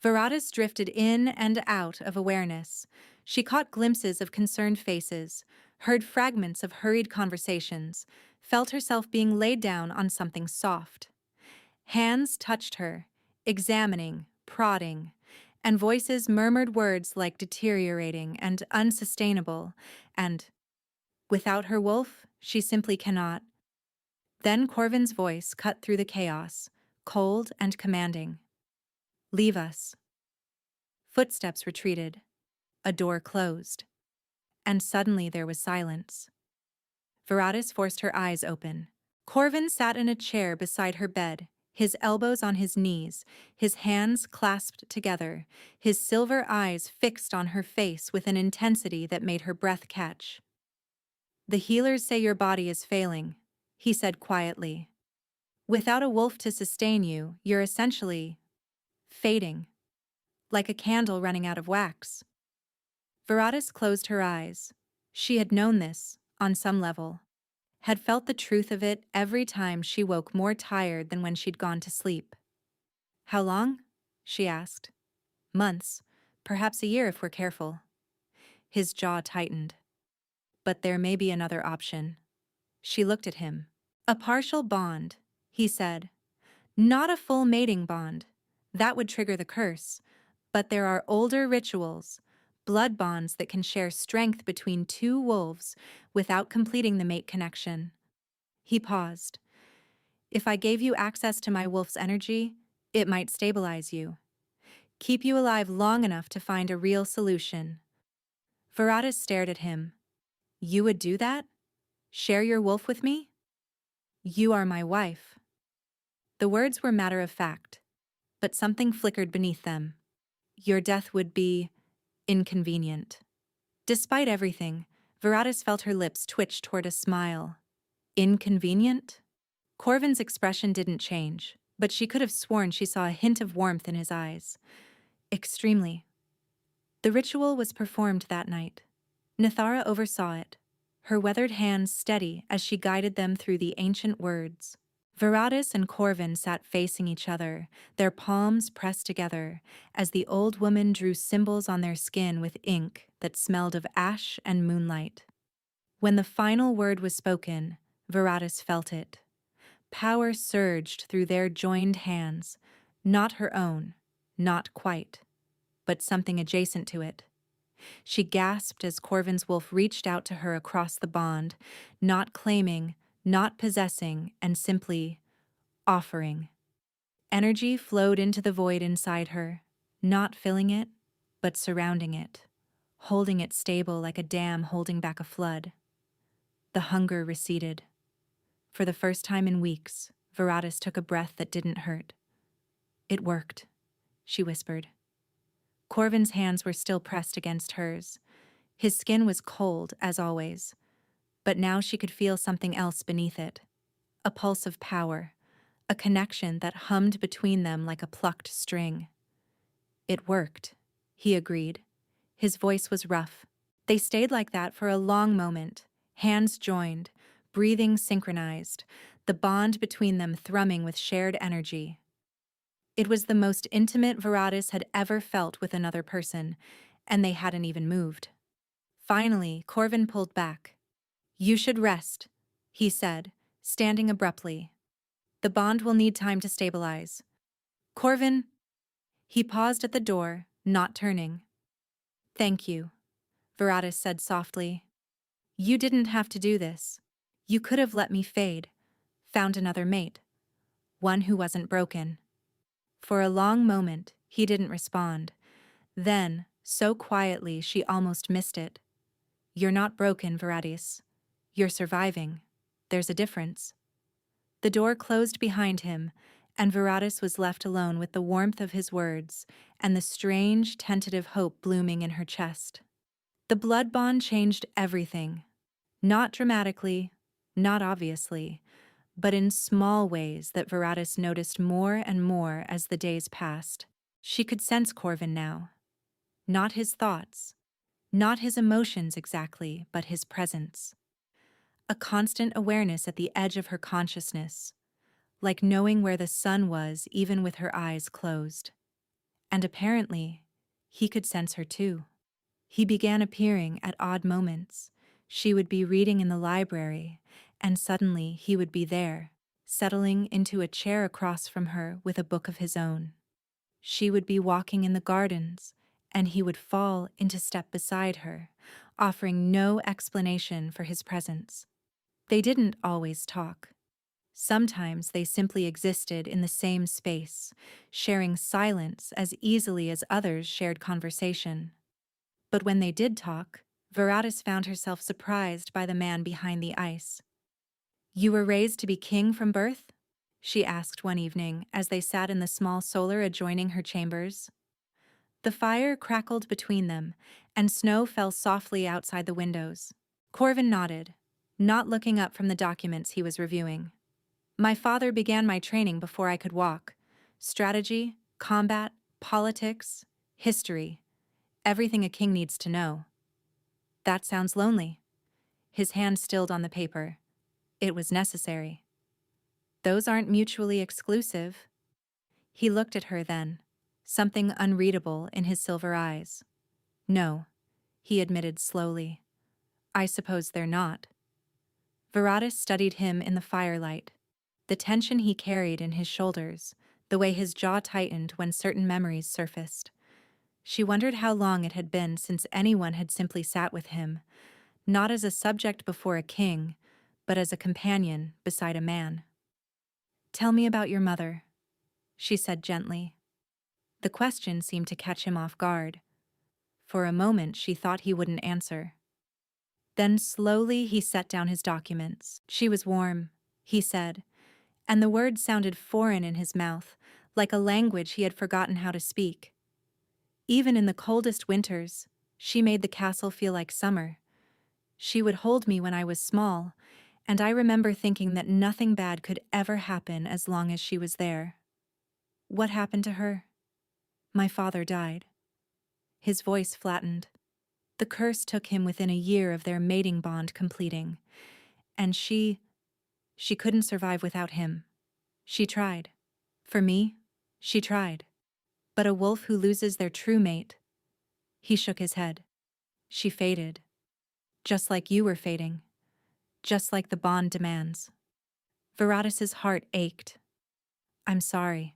Veradis drifted in and out of awareness. She caught glimpses of concerned faces, heard fragments of hurried conversations, felt herself being laid down on something soft. Hands touched her, examining, prodding, and voices murmured words like deteriorating and unsustainable, and, without her wolf, she simply cannot. Then Corvin's voice cut through the chaos, cold and commanding. Leave us. Footsteps retreated. A door closed. And suddenly there was silence. Veradis forced her eyes open. Corvin sat in a chair beside her bed, his elbows on his knees, his hands clasped together, his silver eyes fixed on her face with an intensity that made her breath catch. The healers say your body is failing, he said quietly. Without a wolf to sustain you, you're essentially fading, like a candle running out of wax. Veradis closed her eyes. She had known this, on some level, had felt the truth of it every time she woke more tired than when she'd gone to sleep. How long? She asked. Months, perhaps a year if we're careful. His jaw tightened. But there may be another option. She looked at him. A partial bond, he said. Not a full mating bond. That would trigger the curse. But there are older rituals, blood bonds that can share strength between two wolves without completing the mate connection. He paused. If I gave you access to my wolf's energy, it might stabilize you. Keep you alive long enough to find a real solution. Veradis stared at him. You would do that? Share your wolf with me? You are my wife. The words were matter of fact, but something flickered beneath them. Your death would be inconvenient. Despite everything, Veradis felt her lips twitch toward a smile. Inconvenient? Corvin's expression didn't change, but she could have sworn she saw a hint of warmth in his eyes. Extremely. The ritual was performed that night. Nithara oversaw it, her weathered hands steady as she guided them through the ancient words. Veradis and Corvin sat facing each other, their palms pressed together, as the old woman drew symbols on their skin with ink that smelled of ash and moonlight. When the final word was spoken, Veradis felt it. Power surged through their joined hands, not her own, not quite, but something adjacent to it. She gasped as Corvin's wolf reached out to her across the bond, not claiming, not possessing, and simply offering. Energy flowed into the void inside her, not filling it, but surrounding it, holding it stable like a dam holding back a flood. The hunger receded. For the first time in weeks, Veradis took a breath that didn't hurt. "It worked," she whispered. Corvin's hands were still pressed against hers. His skin was cold, as always, but now she could feel something else beneath it. A pulse of power, a connection that hummed between them like a plucked string. "It worked," he agreed. His voice was rough. They stayed like that for a long moment, hands joined, breathing synchronized, the bond between them thrumming with shared energy. It was the most intimate Veradis had ever felt with another person, and they hadn't even moved. Finally, Corvin pulled back. "You should rest," he said, standing abruptly. "The bond will need time to stabilize." "Corvin!" He paused at the door, not turning. "Thank you," Veradis said softly. "You didn't have to do this. You could have let me fade, found another mate, one who wasn't broken." For a long moment, he didn't respond. Then, so quietly she almost missed it. "You're not broken, Veradis. You're surviving. There's a difference." The door closed behind him, and Veradis was left alone with the warmth of his words and the strange, tentative hope blooming in her chest. The blood bond changed everything. Not dramatically, not obviously, but in small ways that Veradis noticed more and more as the days passed. She could sense Corvin now. Not his thoughts, not his emotions exactly, but his presence. A constant awareness at the edge of her consciousness, like knowing where the sun was even with her eyes closed. And apparently, he could sense her too. He began appearing at odd moments. She would be reading in the library, and suddenly he would be there, settling into a chair across from her with a book of his own. She would be walking in the gardens, and he would fall into step beside her, offering no explanation for his presence. They didn't always talk. Sometimes they simply existed in the same space, sharing silence as easily as others shared conversation. But when they did talk, Veradis found herself surprised by the man behind the ice. "You were raised to be king from birth?" she asked one evening as they sat in the small solar adjoining her chambers. The fire crackled between them, and snow fell softly outside the windows. Corvin nodded, not looking up from the documents he was reviewing. "My father began my training before I could walk. Strategy, combat, politics, history. Everything a king needs to know." "That sounds lonely." His hand stilled on the paper. "It was necessary." "Those aren't mutually exclusive." He looked at her then, something unreadable in his silver eyes. "No," he admitted slowly. "I suppose they're not." Veradis studied him in the firelight, the tension he carried in his shoulders, the way his jaw tightened when certain memories surfaced. She wondered how long it had been since anyone had simply sat with him, not as a subject before a king, but as a companion beside a man. "Tell me about your mother," she said gently. The question seemed to catch him off guard. For a moment she thought he wouldn't answer. Then slowly he set down his documents. "She was warm," he said, and the words sounded foreign in his mouth, like a language he had forgotten how to speak. "Even in the coldest winters, she made the castle feel like summer. She would hold me when I was small, and I remember thinking that nothing bad could ever happen as long as she was there." "What happened to her?" "My father died." His voice flattened. "The curse took him within a year of their mating bond completing, and she couldn't survive without him. She tried. For me, she tried. But a wolf who loses their true mate—" He shook his head. "She faded. Just like you were fading. just like the bond demands. Veradis's heart ached. I'm sorry.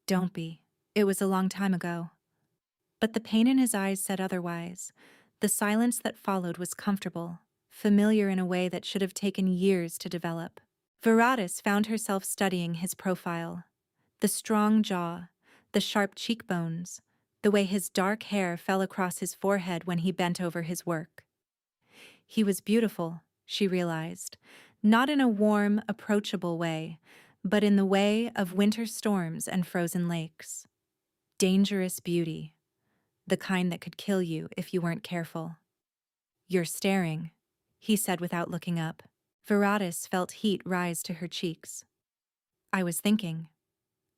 Don't be. It was a long time ago. But the pain in his eyes said otherwise. The silence that followed was comfortable, familiar in a way that should have taken years to develop. Veradis found herself studying his profile. The strong jaw, the sharp cheekbones, the way his dark hair fell across his forehead when he bent over his work. He was beautiful, she realized, not in a warm, approachable way, but in the way of winter storms and frozen lakes. Dangerous beauty, the kind that could kill you if you weren't careful. You're staring, he said without looking up. Veradis felt heat rise to her cheeks. I was thinking.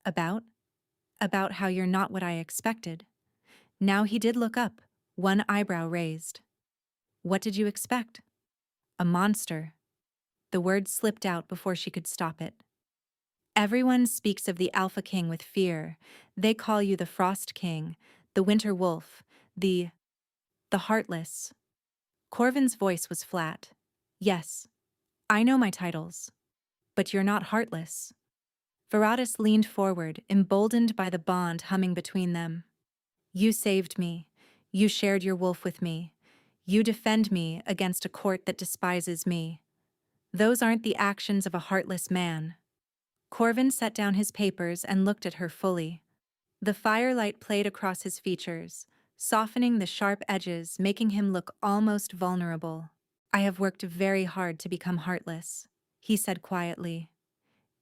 About how you're not what I expected. Now he did look up, one eyebrow raised. What did you expect? A monster. The word slipped out before she could stop it. Everyone speaks of the Alpha King with fear. They call you the Frost King, the Winter Wolf, the Heartless. Corvin's voice was flat. Yes, I know my titles. But you're not heartless. Veradis leaned forward, emboldened by the bond humming between them. You saved me. You shared your wolf with me. You defend me against a court that despises me. Those aren't the actions of a heartless man. Corvin set down his papers and looked at her fully. The firelight played across his features, softening the sharp edges, making him look almost vulnerable. I have worked very hard to become heartless, he said quietly.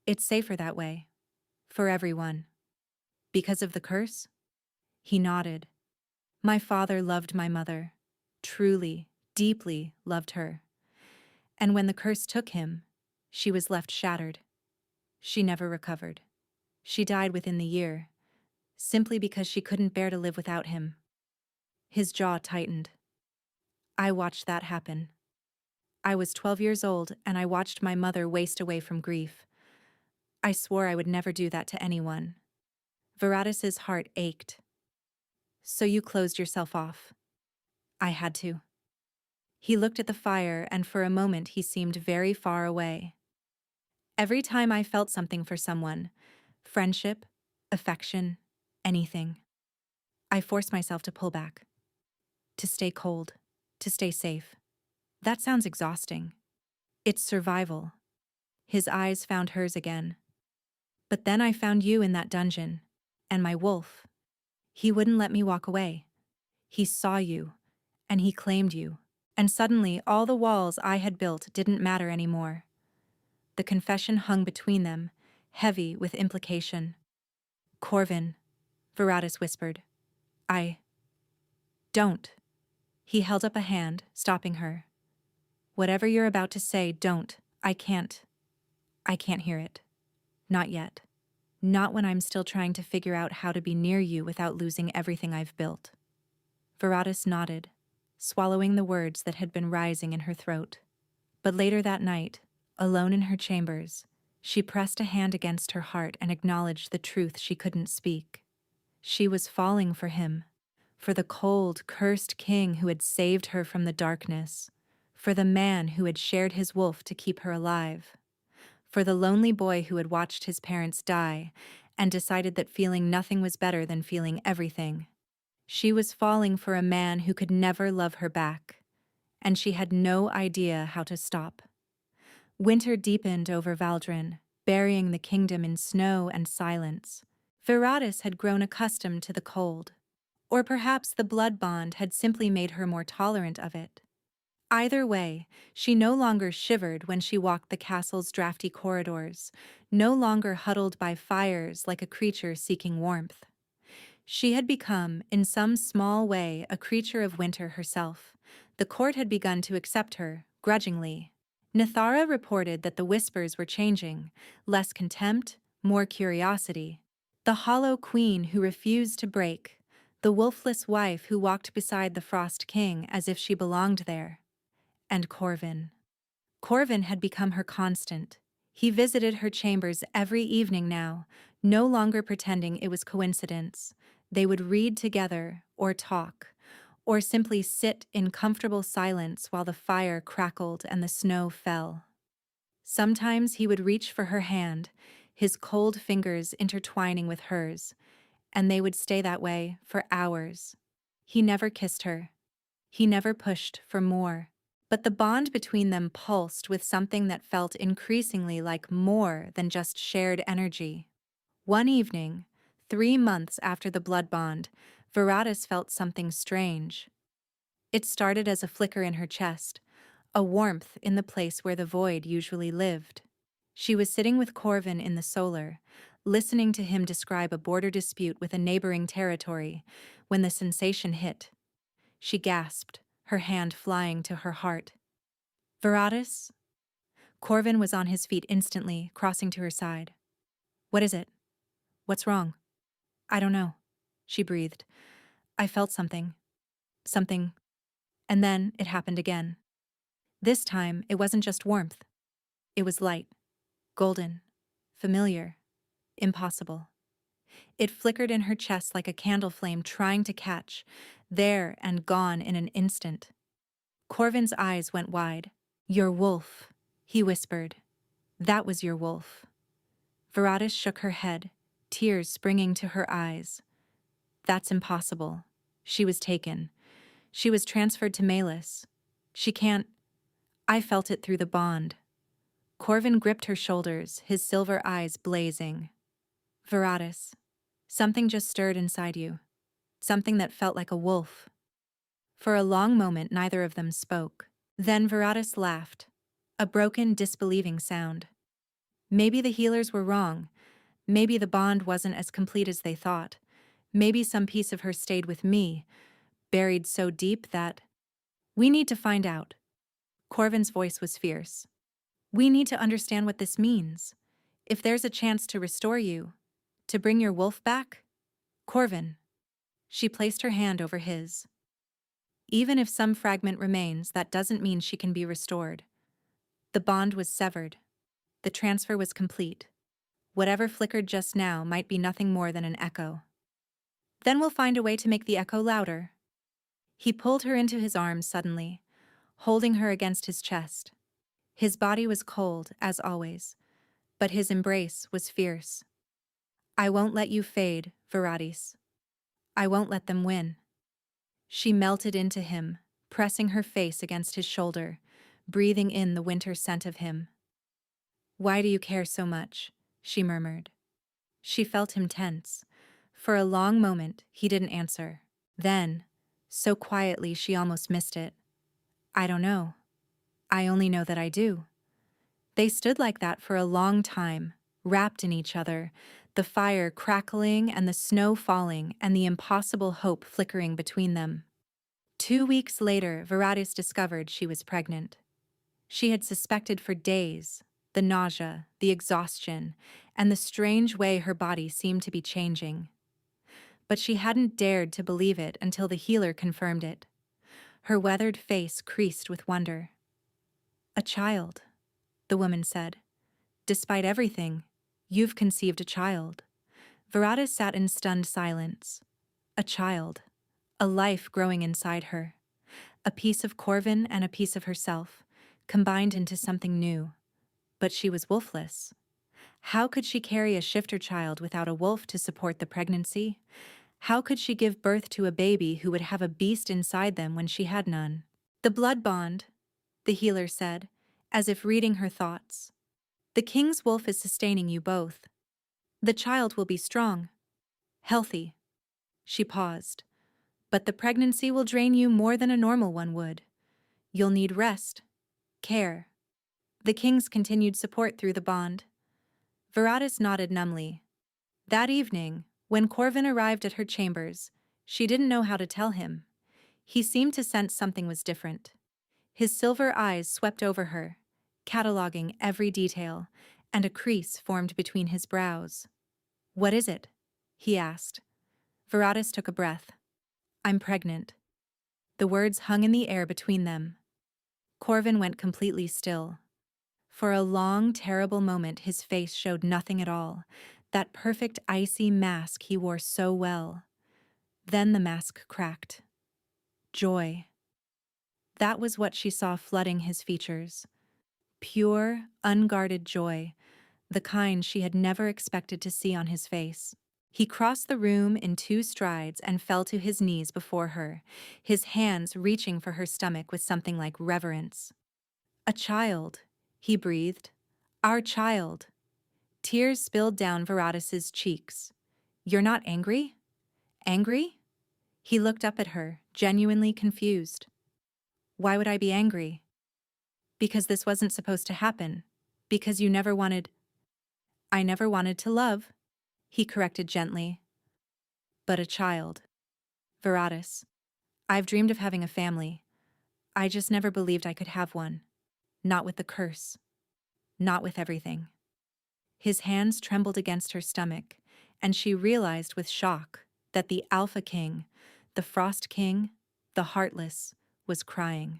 It's safer that way. For everyone. Because of the curse? He nodded. My father loved my mother. Truly, deeply loved her. And when the curse took him, she was left shattered. She never recovered. She died within the year, simply because she couldn't bear to live without him. His jaw tightened. I watched that happen. I was 12 years old and I watched my mother waste away from grief. I swore I would never do that to anyone. Veradis's heart ached. So you closed yourself off. I had to. He looked at the fire and for a moment he seemed very far away. Every time I felt something for someone, friendship, affection, anything, I forced myself to pull back. To stay cold, to stay safe. That sounds exhausting. It's survival. His eyes found hers again. But then I found you in that dungeon, and my wolf. He wouldn't let me walk away. He saw you, and he claimed you. And suddenly all the walls I had built didn't matter anymore. The confession hung between them, heavy with implication. Corvin, Veradis whispered. Don't. He held up a hand, stopping her. Whatever you're about to say, don't. I can't hear it. Not yet. Not when I'm still trying to figure out how to be near you without losing everything I've built. Veradis nodded, swallowing the words that had been rising in her throat. But later that night, alone in her chambers, she pressed a hand against her heart and acknowledged the truth she couldn't speak. She was falling for him, for the cold, cursed king who had saved her from the darkness, for the man who had shared his wolf to keep her alive, for the lonely boy who had watched his parents die and decided that feeling nothing was better than feeling everything. She was falling for a man who could never love her back, and she had no idea how to stop. Winter deepened over Valdron, burying the kingdom in snow and silence. Veradis had grown accustomed to the cold, or perhaps the blood bond had simply made her more tolerant of it. Either way, she no longer shivered when she walked the castle's drafty corridors, no longer huddled by fires like a creature seeking warmth. She had become, in some small way, a creature of winter herself. The court had begun to accept her, grudgingly. Nithara reported that the whispers were changing, less contempt, more curiosity. The hollow queen who refused to break, the wolfless wife who walked beside the Frost King as if she belonged there. And Corvin. Corvin had become her constant. He visited her chambers every evening now, no longer pretending it was coincidence. They would read together, or talk, or simply sit in comfortable silence while the fire crackled and the snow fell. Sometimes he would reach for her hand, his cold fingers intertwining with hers, and they would stay that way for hours. He never kissed her. He never pushed for more. But the bond between them pulsed with something that felt increasingly like more than just shared energy. One evening, 3 months after the blood bond, Veradis felt something strange. It started as a flicker in her chest, a warmth in the place where the void usually lived. She was sitting with Corvin in the solar, listening to him describe a border dispute with a neighboring territory, when the sensation hit. She gasped, her hand flying to her heart. Veradis? Corvin was on his feet instantly, crossing to her side. What is it? What's wrong? I don't know, she breathed. I felt something. Something. And then it happened again. This time, it wasn't just warmth. It was light. Golden. Familiar. Impossible. It flickered in her chest like a candle flame trying to catch, there and gone in an instant. Corvin's eyes went wide. Your wolf, he whispered. That was your wolf. Veradis shook her head, tears springing to her eyes. That's impossible. She was taken. She was transferred to Meis. She can't. I felt it through the bond. Corvin gripped her shoulders, his silver eyes blazing. Veradis, something just stirred inside you. Something that felt like a wolf. For a long moment, neither of them spoke. Then Veradis laughed, a broken, disbelieving sound. Maybe the healers were wrong. Maybe the bond wasn't as complete as they thought. Maybe some piece of her stayed with me, buried so deep that... We need to find out. Corvin's voice was fierce. We need to understand what this means. If there's a chance to restore you, to bring your wolf back, Corvin. She placed her hand over his. Even if some fragment remains, that doesn't mean she can be restored. The bond was severed. The transfer was complete. Whatever flickered just now might be nothing more than an echo. Then we'll find a way to make the echo louder. He pulled her into his arms suddenly, holding her against his chest. His body was cold, as always, but his embrace was fierce. I won't let you fade, Veradis. I won't let them win. She melted into him, pressing her face against his shoulder, breathing in the winter scent of him. Why do you care so much? She murmured. She felt him tense. For a long moment, he didn't answer. Then, so quietly she almost missed it. I don't know. I only know that I do. They stood like that for a long time, wrapped in each other, the fire crackling and the snow falling and the impossible hope flickering between them. 2 weeks later, Veradis discovered she was pregnant. She had suspected for days, the nausea, the exhaustion, and the strange way her body seemed to be changing. But she hadn't dared to believe it until the healer confirmed it. Her weathered face creased with wonder. A child, the woman said. Despite everything, you've conceived a child. Veradis sat in stunned silence. A child, a life growing inside her. A piece of Corvin and a piece of herself, combined into something new. But she was wolfless. How could she carry a shifter child without a wolf to support the pregnancy? How could she give birth to a baby who would have a beast inside them when she had none? The blood bond, the healer said, as if reading her thoughts. The king's wolf is sustaining you both. The child will be strong, healthy. She paused. But the pregnancy will drain you more than a normal one would. You'll need rest, care. The king's continued support through the bond. Veradis nodded numbly. That evening, when Corvin arrived at her chambers, she didn't know how to tell him. He seemed to sense something was different. His silver eyes swept over her, cataloging every detail, and a crease formed between his brows. What is it? He asked. Veradis took a breath. I'm pregnant. The words hung in the air between them. Corvin went completely still. For a long, terrible moment his face showed nothing at all, that perfect icy mask he wore so well. Then the mask cracked. joy. That was what she saw flooding his features. Pure, unguarded joy, the kind she had never expected to see on his face. He crossed the room in 2 strides and fell to his knees before her, his hands reaching for her stomach with something like reverence. "A child," he breathed. "Our child." Tears spilled down Veradis's cheeks. "You're not angry? Angry?" He looked up at her, genuinely confused. "Why would I be angry?" "Because this wasn't supposed to happen. Because you never wanted—" "I never wanted to love," he corrected gently. "But a child. Veradis. I've dreamed of having a family. I just never believed I could have one. Not with the curse. Not with everything." His hands trembled against her stomach, and she realized with shock that the Alpha King, the Frost King, the Heartless, was crying.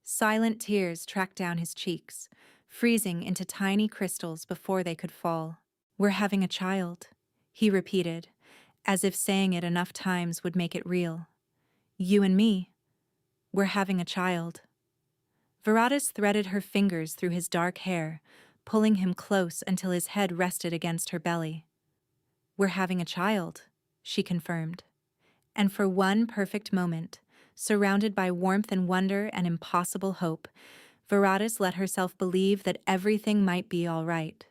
Silent tears tracked down his cheeks, freezing into tiny crystals before they could fall. "We're having a child," he repeated, as if saying it enough times would make it real. "You and me. We're having a child." Veradis threaded her fingers through his dark hair, pulling him close until his head rested against her belly. "We're having a child," she confirmed. And for one perfect moment, surrounded by warmth and wonder and impossible hope, Veradis let herself believe that everything might be all right.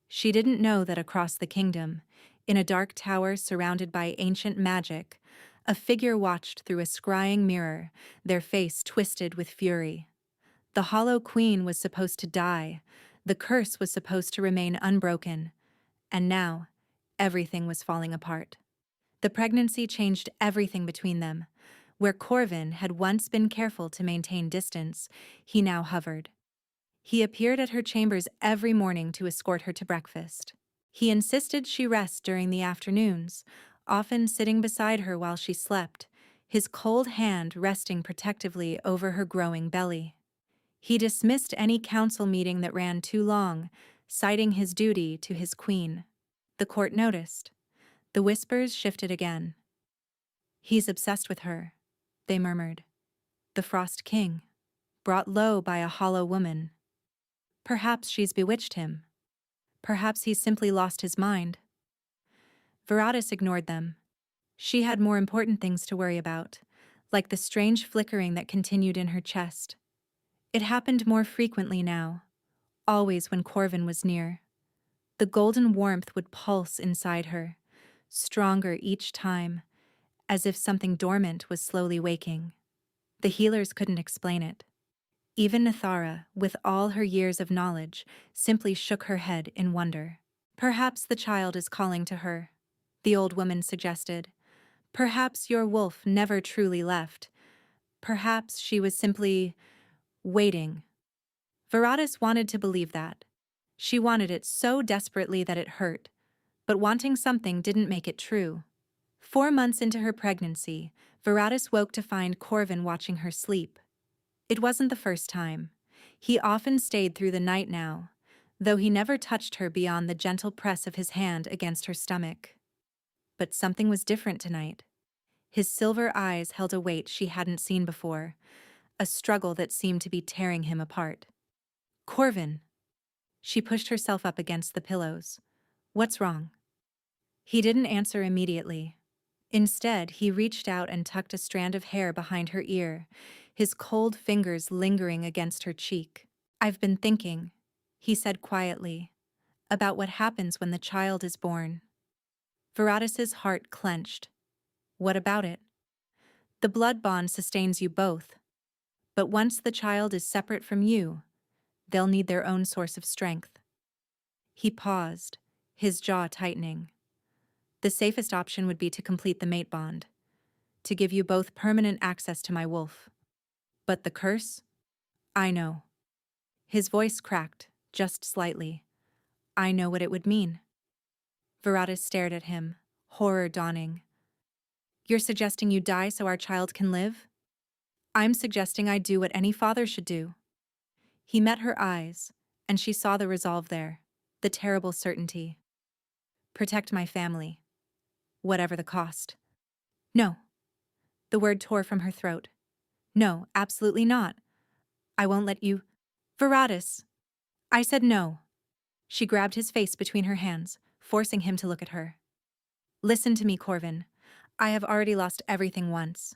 She didn't know that across the kingdom, in a dark tower surrounded by ancient magic, a figure watched through a scrying mirror, their face twisted with fury. The Hollow Queen was supposed to die, the curse was supposed to remain unbroken, and now, everything was falling apart. The pregnancy changed everything between them. Where Corvin had once been careful to maintain distance, he now hovered. He appeared at her chambers every morning to escort her to breakfast. He insisted she rest during the afternoons, often sitting beside her while she slept, his cold hand resting protectively over her growing belly. He dismissed any council meeting that ran too long, citing his duty to his queen. The court noticed. The whispers shifted again. "He's obsessed with her," they murmured. "The Frost King, brought low by a hollow woman. Perhaps she's bewitched him. Perhaps he's simply lost his mind." Veradis ignored them. She had more important things to worry about, like the strange flickering that continued in her chest. It happened more frequently now, always when Corvin was near. The golden warmth would pulse inside her, stronger each time, as if something dormant was slowly waking. The healers couldn't explain it. Even Nathara, with all her years of knowledge, simply shook her head in wonder. "Perhaps the child is calling to her," the old woman suggested. "Perhaps your wolf never truly left. Perhaps she was simply waiting." Veradis wanted to believe that. She wanted it so desperately that it hurt, but wanting something didn't make it true. 4 months into her pregnancy, Veradis woke to find Corvin watching her sleep. It wasn't the first time. He often stayed through the night now, though he never touched her beyond the gentle press of his hand against her stomach. But something was different tonight. His silver eyes held a weight she hadn't seen before, a struggle that seemed to be tearing him apart. "Corvin." She pushed herself up against the pillows. "What's wrong?" He didn't answer immediately. Instead, he reached out and tucked a strand of hair behind her ear, his cold fingers lingering against her cheek. "I've been thinking," he said quietly, "about what happens when the child is born." Veradis's heart clenched. "What about it?" "The blood bond sustains you both. But once the child is separate from you, they'll need their own source of strength." He paused, his jaw tightening. "The safest option would be to complete the mate bond, to give you both permanent access to my wolf. But the curse? I know." His voice cracked, just slightly. "I know what it would mean." Veradis stared at him, horror dawning. "You're suggesting you die so our child can live?" "I'm suggesting I do what any father should do." He met her eyes, and she saw the resolve there, the terrible certainty. "Protect my family, whatever the cost." "No." The word tore from her throat. No, absolutely not. I won't let you. Veradis. I said no. She grabbed his face between her hands, forcing him to look at her. Listen to me, Corvin. I have already lost everything once.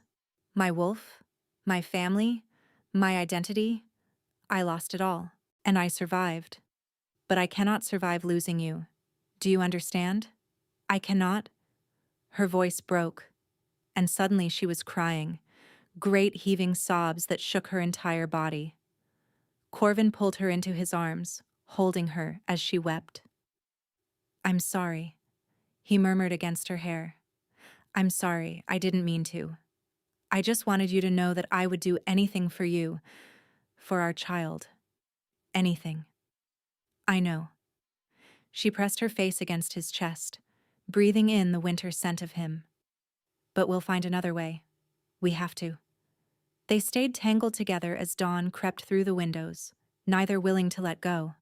My wolf, my family, my identity. I lost it all, and I survived. But I cannot survive losing you. Do you understand? I cannot. Her voice broke, and suddenly she was crying, great heaving sobs that shook her entire body. Corvin pulled her into his arms, holding her as she wept. I'm sorry, he murmured against her hair. I'm sorry, I didn't mean to. I just wanted you to know that I would do anything for you, for our child. Anything. I know. She pressed her face against his chest, breathing in the winter scent of him. But we'll find another way. We have to. They stayed tangled together as dawn crept through the windows, neither willing to let go.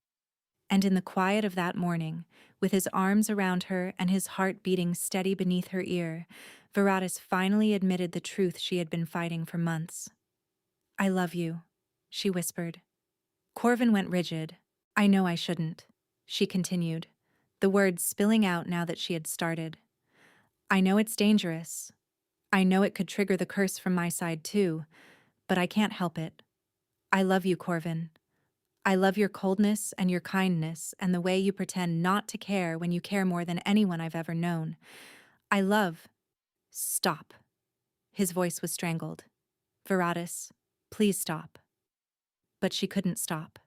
And in the quiet of that morning, with his arms around her and his heart beating steady beneath her ear, Veradis finally admitted the truth she had been fighting for months. I love you, she whispered. Corvin went rigid. I know I shouldn't, she continued, the words spilling out now that she had started. I know it's dangerous. I know it could trigger the curse from my side too, but I can't help it. I love you, Corvin. I love your coldness and your kindness and the way you pretend not to care when you care more than anyone I've ever known. I love— Stop. His voice was strangled. Veradis, please stop. But she couldn't stop.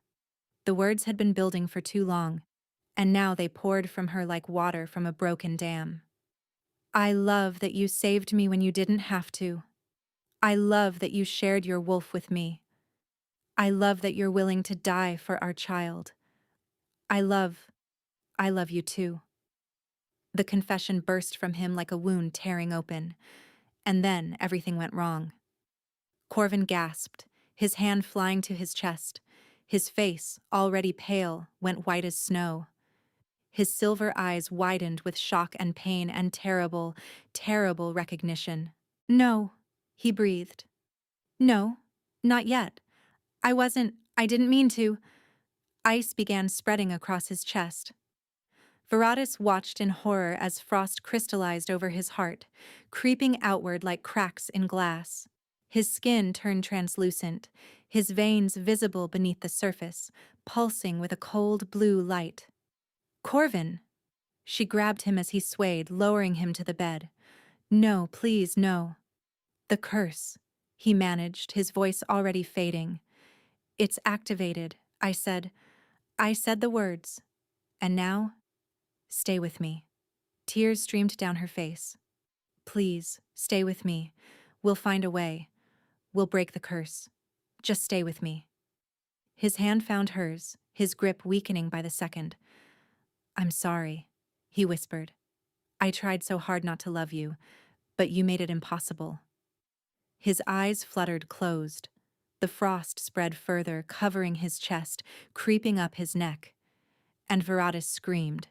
The words had been building for too long, and now they poured from her like water from a broken dam. I love that you saved me when you didn't have to. I love that you shared your wolf with me. I love that you're willing to die for our child. I love you too. The confession burst from him like a wound tearing open, and then everything went wrong. Corvin gasped, his hand flying to his chest. His face, already pale, went white as snow. His silver eyes widened with shock and pain and terrible, terrible recognition. No, he breathed. No, not yet. I didn't mean to. Ice began spreading across his chest. Veradis watched in horror as frost crystallized over his heart, creeping outward like cracks in glass. His skin turned translucent, his veins visible beneath the surface, pulsing with a cold blue light. Corvin! She grabbed him as he swayed, lowering him to the bed. No, please, no. The curse, he managed, his voice already fading. It's activated, I said. I said the words. And now, stay with me. Tears streamed down her face. Please, stay with me. We'll find a way. We'll break the curse. Just stay with me. His hand found hers, his grip weakening by the second. I'm sorry, he whispered. I tried so hard not to love you, but you made it impossible. His eyes fluttered closed. The frost spread further, covering his chest, creeping up his neck. And Veradis screamed.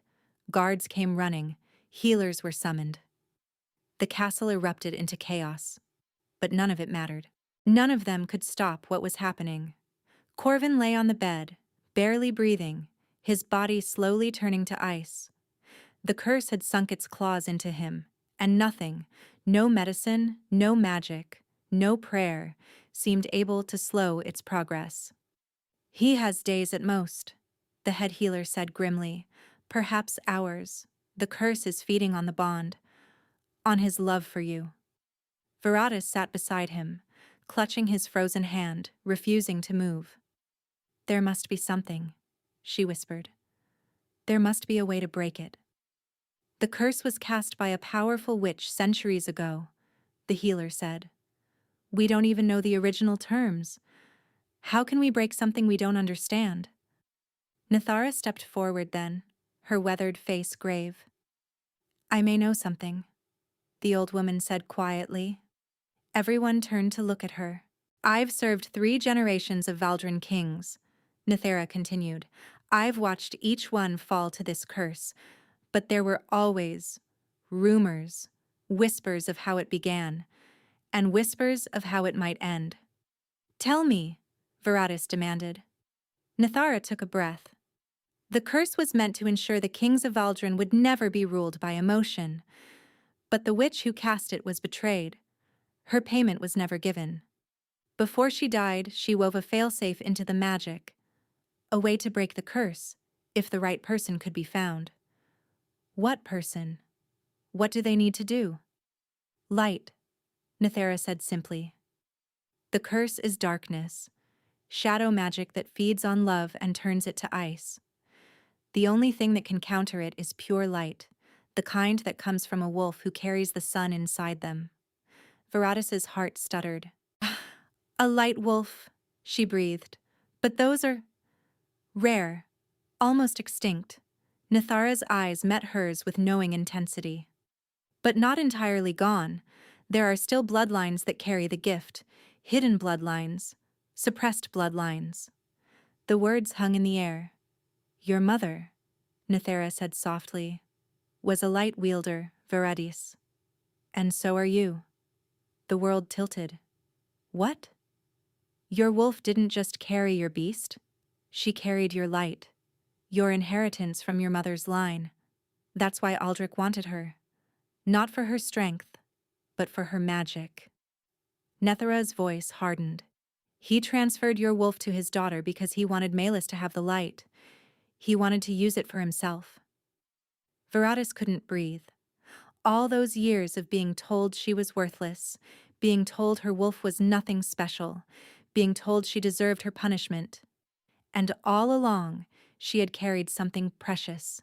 Guards came running. Healers were summoned. The castle erupted into chaos. But none of it mattered. None of them could stop what was happening. Corvin lay on the bed, barely breathing, his body slowly turning to ice. The curse had sunk its claws into him, and nothing, no medicine, no magic, no prayer, seemed able to slow its progress. He has days at most, the head healer said grimly, perhaps hours. The curse is feeding on the bond, on his love for you. Veradis sat beside him, clutching his frozen hand, refusing to move. There must be something, she whispered. There must be a way to break it. The curse was cast by a powerful witch centuries ago, the healer said. We don't even know the original terms. How can we break something we don't understand? Nithara stepped forward then, her weathered face grave. I may know something, the old woman said quietly. Everyone turned to look at her. I've served 3 generations of Valdron kings, Nithara continued. I've watched each one fall to this curse, but there were always rumors, whispers of how it began, and whispers of how it might end. "Tell me," Veradis demanded. Nithara took a breath. The curse was meant to ensure the kings of Valdron would never be ruled by emotion. But the witch who cast it was betrayed. Her payment was never given. Before she died, she wove a failsafe into the magic, a way to break the curse, if the right person could be found. What person? What do they need to do? Light, Nithara said simply. The curse is darkness, shadow magic that feeds on love and turns it to ice. The only thing that can counter it is pure light, the kind that comes from a wolf who carries the sun inside them. Veradis's heart stuttered. "A light wolf," she breathed. "But those are rare, almost extinct." Nithara's eyes met hers with knowing intensity. "But not entirely gone. There are still bloodlines that carry the gift, hidden bloodlines, suppressed bloodlines." The words hung in the air. "Your mother," Nithara said softly, "was a light wielder, Veradis. And so are you." The world tilted. "What?" "Your wolf didn't just carry your beast. She carried your light, your inheritance from your mother's line. That's why Aldrich wanted her. Not for her strength, but for her magic." Nithara's voice hardened. "He transferred your wolf to his daughter because he wanted Meis to have the light. He wanted to use it for himself." Veradis couldn't breathe. All those years of being told she was worthless, being told her wolf was nothing special, being told she deserved her punishment. And all along, she had carried something precious,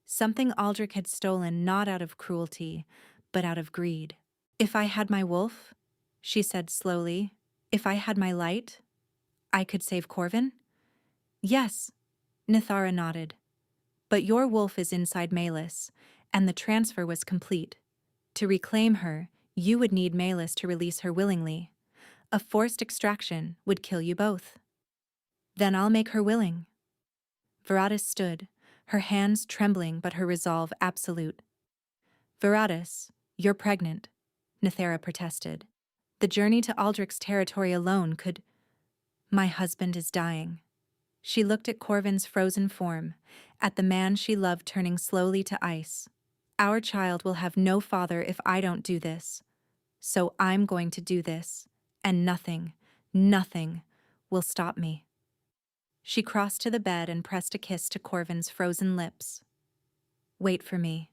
something Aldrich had stolen not out of cruelty, but out of greed. "If I had my wolf," she said slowly, "if I had my light, I could save Corvin?" "Yes," Nithara nodded. "But your wolf is inside Meis, and the transfer was complete. To reclaim her, you would need Meis to release her willingly. A forced extraction would kill you both." "Then I'll make her willing." Veradis stood, her hands trembling but her resolve absolute. "Veradis, you're pregnant," Nithara protested. "The journey to Aldrich's territory alone could—" "My husband is dying." She looked at Corvin's frozen form, at the man she loved turning slowly to ice. "Our child will have no father if I don't do this. So I'm going to do this, and nothing, nothing will stop me." She crossed to the bed and pressed a kiss to Corvin's frozen lips. "Wait for me,"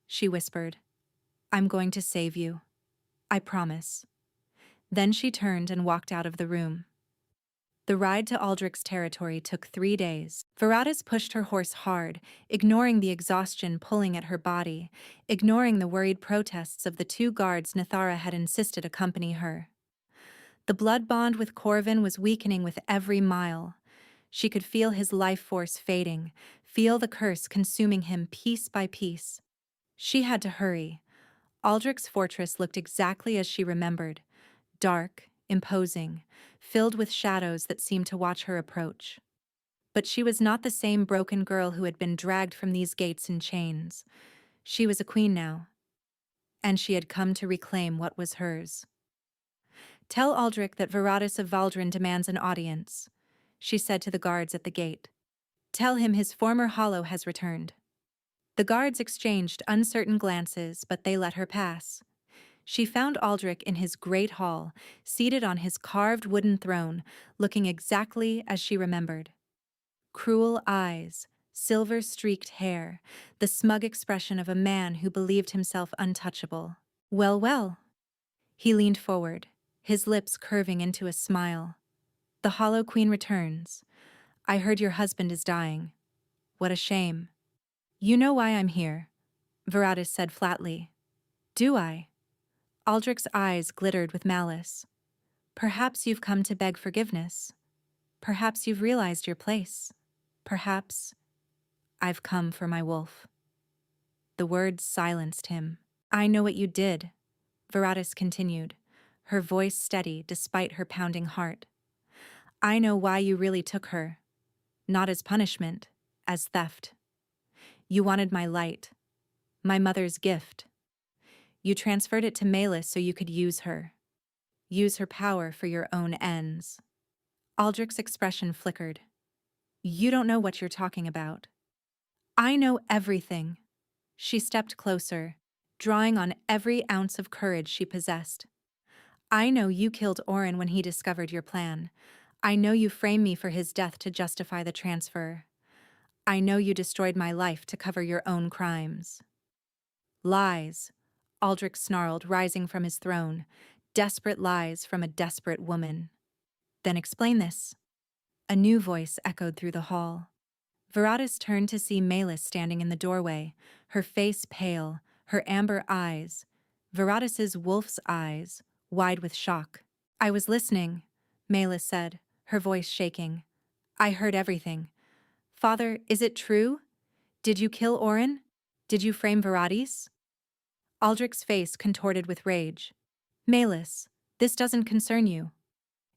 she whispered. "I'm going to save you. I promise." Then she turned and walked out of the room. The ride to Aldrich's territory took 3 days. Veradis pushed her horse hard, ignoring the exhaustion pulling at her body, ignoring the worried protests of the 2 guards Nithara had insisted accompany her. The blood bond with Corvin was weakening with every mile. She could feel his life force fading, feel the curse consuming him piece by piece. She had to hurry. Aldrich's fortress looked exactly as she remembered, dark, imposing, filled with shadows that seemed to watch her approach. But she was not the same broken girl who had been dragged from these gates in chains. She was a queen now, and she had come to reclaim what was hers. "Tell Aldrich that Veradis of Valdron demands an audience," she said to the guards at the gate. "Tell him his former hollow has returned." The guards exchanged uncertain glances, but they let her pass. She found Aldrich in his great hall, seated on his carved wooden throne, looking exactly as she remembered. Cruel eyes, silver-streaked hair, the smug expression of a man who believed himself untouchable. "Well, well." He leaned forward, his lips curving into a smile. "The Hollow Queen returns. I heard your husband is dying. What a shame." "You know why I'm here," Veradis said flatly. "Do I?" Aldrich's eyes glittered with malice. "Perhaps you've come to beg forgiveness. Perhaps you've realized your place. Perhaps—" "I've come for my wolf." The words silenced him. "I know what you did," Veradis continued, her voice steady despite her pounding heart. "I know why you really took her. Not as punishment, as theft. You wanted my light, my mother's gift. You transferred it to Meis so you could use her. use her power for your own ends. Aldrich's expression flickered. You don't know what you're talking about. I know everything. She stepped closer, drawing on every ounce of courage she possessed. I know you killed Oren when he discovered your plan. I know you framed me for his death to justify the transfer. I know you destroyed my life to cover your own crimes. Lies, Aldrich snarled, rising from his throne. Desperate lies from a desperate woman. Then explain this. A new voice echoed through the hall. Veradis turned to see Meis standing in the doorway, her face pale, her amber eyes, Veradis's wolf's eyes, wide with shock. I was listening, Meis said, her voice shaking. I heard everything. Father, is it true? Did you kill Oren? Did you frame Veradis? Aldrich's face contorted with rage. Meis, this doesn't concern you.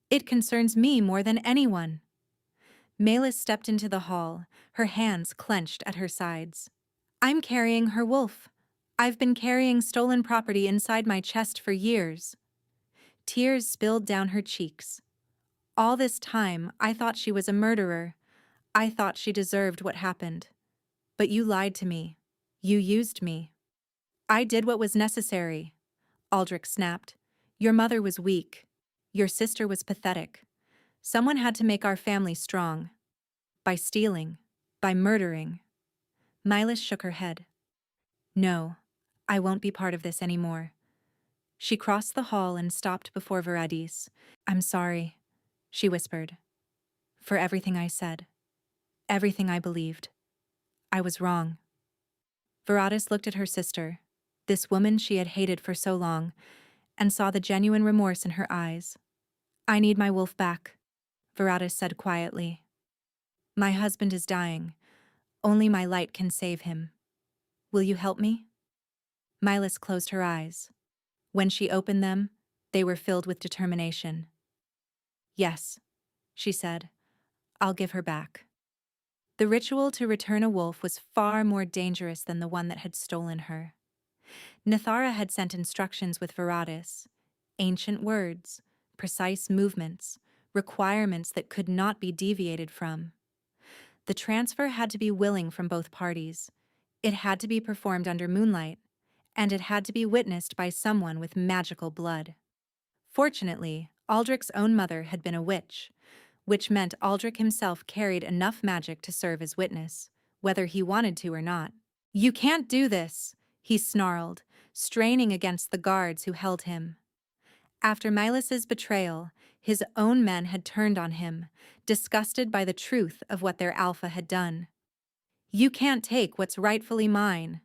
It concerns me more than anyone. Meis stepped into the hall, her hands clenched at her sides. I'm carrying her wolf. I've been carrying stolen property inside my chest for years. Tears spilled down her cheeks. All this time, I thought she was a murderer. I thought she deserved what happened. But you lied to me. You used me. I did what was necessary, Aldrich snapped. Your mother was weak. Your sister was pathetic. Someone had to make our family strong. By stealing. By murdering. Meis shook her head. No, I won't be part of this anymore. She crossed the hall and stopped before Veradis. I'm sorry, she whispered. For everything I said. Everything I believed. I was wrong. Veradis looked at her sister, this woman she had hated for so long, and saw the genuine remorse in her eyes. I need my wolf back, Veradis said quietly. My husband is dying. Only my light can save him. Will you help me? Meis closed her eyes. When she opened them, they were filled with determination. Yes, she said. I'll give her back. The ritual to return a wolf was far more dangerous than the one that had stolen her. Nithara had sent instructions with Veradis, ancient words, precise movements, requirements that could not be deviated from. The transfer had to be willing from both parties. It had to be performed under moonlight, and it had to be witnessed by someone with magical blood. Fortunately, Aldrich's own mother had been a witch, which meant Aldrich himself carried enough magic to serve as witness, whether he wanted to or not. You can't do this, he snarled, straining against the guards who held him. After Meis's betrayal, his own men had turned on him, disgusted by the truth of what their alpha had done. You can't take what's rightfully mine.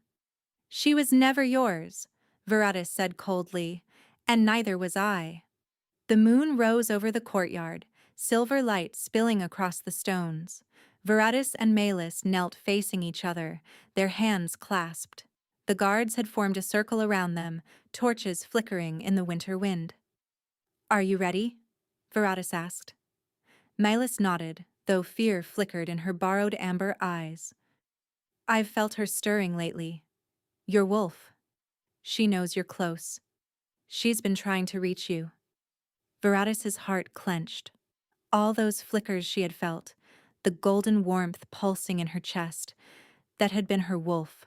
She was never yours, Veradis said coldly, and neither was I. The moon rose over the courtyard, silver light spilling across the stones. Veradis and Meis knelt facing each other, their hands clasped. The guards had formed a circle around them, torches flickering in the winter wind. Are you ready? Veradis asked. Meis nodded, though fear flickered in her borrowed amber eyes. I've felt her stirring lately. Your wolf. She knows you're close. She's been trying to reach you. Veradis's heart clenched. All those flickers she had felt, the golden warmth pulsing in her chest, that had been her wolf,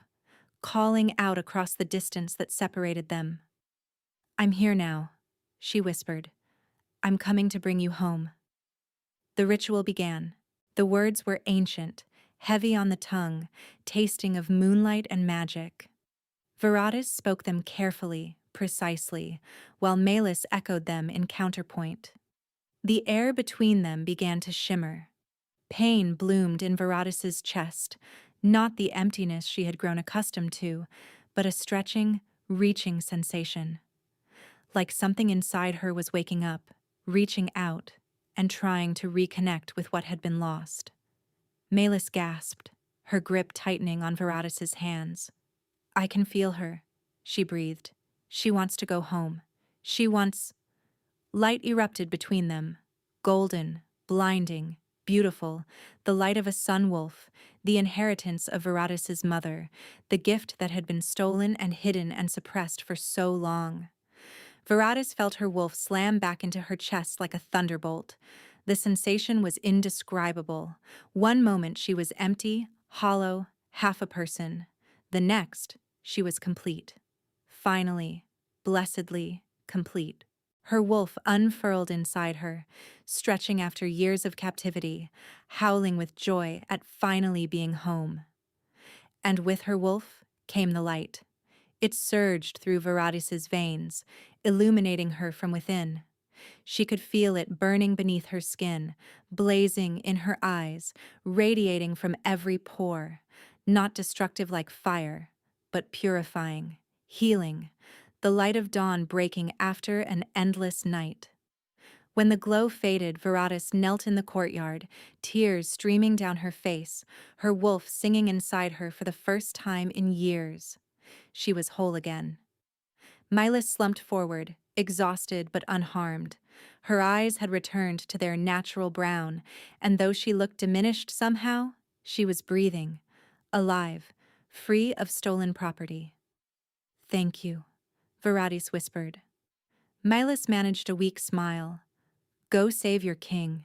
calling out across the distance that separated them. I'm here now, she whispered. I'm coming to bring you home. The ritual began. The words were ancient, heavy on the tongue, tasting of moonlight and magic. Veradis spoke them carefully, precisely, while Meis echoed them in counterpoint. The air between them began to shimmer. Pain bloomed in Veradis's chest, not the emptiness she had grown accustomed to, but a stretching, reaching sensation. Like something inside her was waking up, reaching out, and trying to reconnect with what had been lost. Meis gasped, her grip tightening on Veradis's hands. I can feel her, she breathed. She wants to go home. She wants... Light erupted between them, golden, blinding, beautiful, the light of a sun wolf, the inheritance of Veradis's mother, the gift that had been stolen and hidden and suppressed for so long. Veradis felt her wolf slam back into her chest like a thunderbolt. The sensation was indescribable. One moment she was empty, hollow, half a person. The next, she was complete. Finally, blessedly complete. Her wolf unfurled inside her, stretching after years of captivity, howling with joy at finally being home. And with her wolf came the light. It surged through Veradis's veins, illuminating her from within. She could feel it burning beneath her skin, blazing in her eyes, radiating from every pore, not destructive like fire, but purifying, healing, the light of dawn breaking after an endless night. When the glow faded, Veradis knelt in the courtyard, tears streaming down her face, her wolf singing inside her for the first time in years. She was whole again. Meis slumped forward, exhausted but unharmed. Her eyes had returned to their natural brown, and though she looked diminished somehow, she was breathing, alive, free of stolen property. "Thank you," Veradis whispered. Meis managed a weak smile. "Go save your king."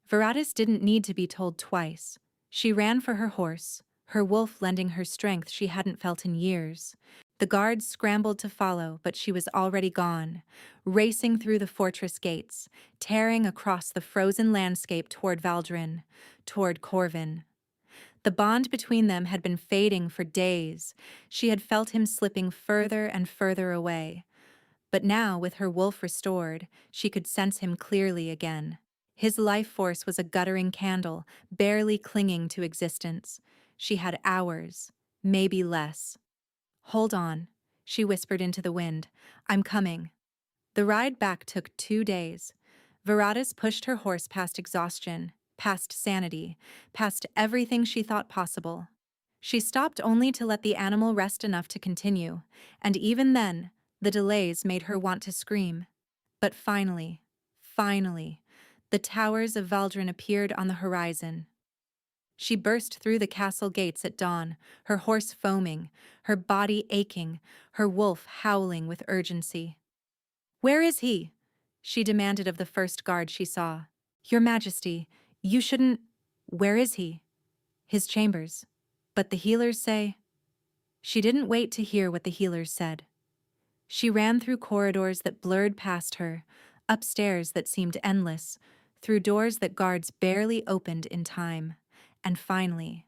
Veradis didn't need to be told twice. She ran for her horse, her wolf lending her strength she hadn't felt in years. The guards scrambled to follow, but she was already gone, racing through the fortress gates, tearing across the frozen landscape toward Valdron, toward Corvin. The bond between them had been fading for days. She had felt him slipping further and further away. But now, with her wolf restored, she could sense him clearly again. His life force was a guttering candle, barely clinging to existence. She had hours, maybe less. "Hold on," she whispered into the wind. "I'm coming." The ride back took 2 days. Veradis pushed her horse past exhaustion, past sanity, past everything she thought possible. She stopped only to let the animal rest enough to continue, and even then, the delays made her want to scream. But finally, the towers of Valdron appeared on the horizon. She burst through the castle gates at dawn, her horse foaming, her body aching, her wolf howling with urgency. "Where is he?" she demanded of the first guard she saw. "Your Majesty, you shouldn't—" "Where is he?" "His chambers. But the healers say—" She didn't wait to hear what the healers said. She ran through corridors that blurred past her, upstairs that seemed endless, through doors that guards barely opened in time. And finally,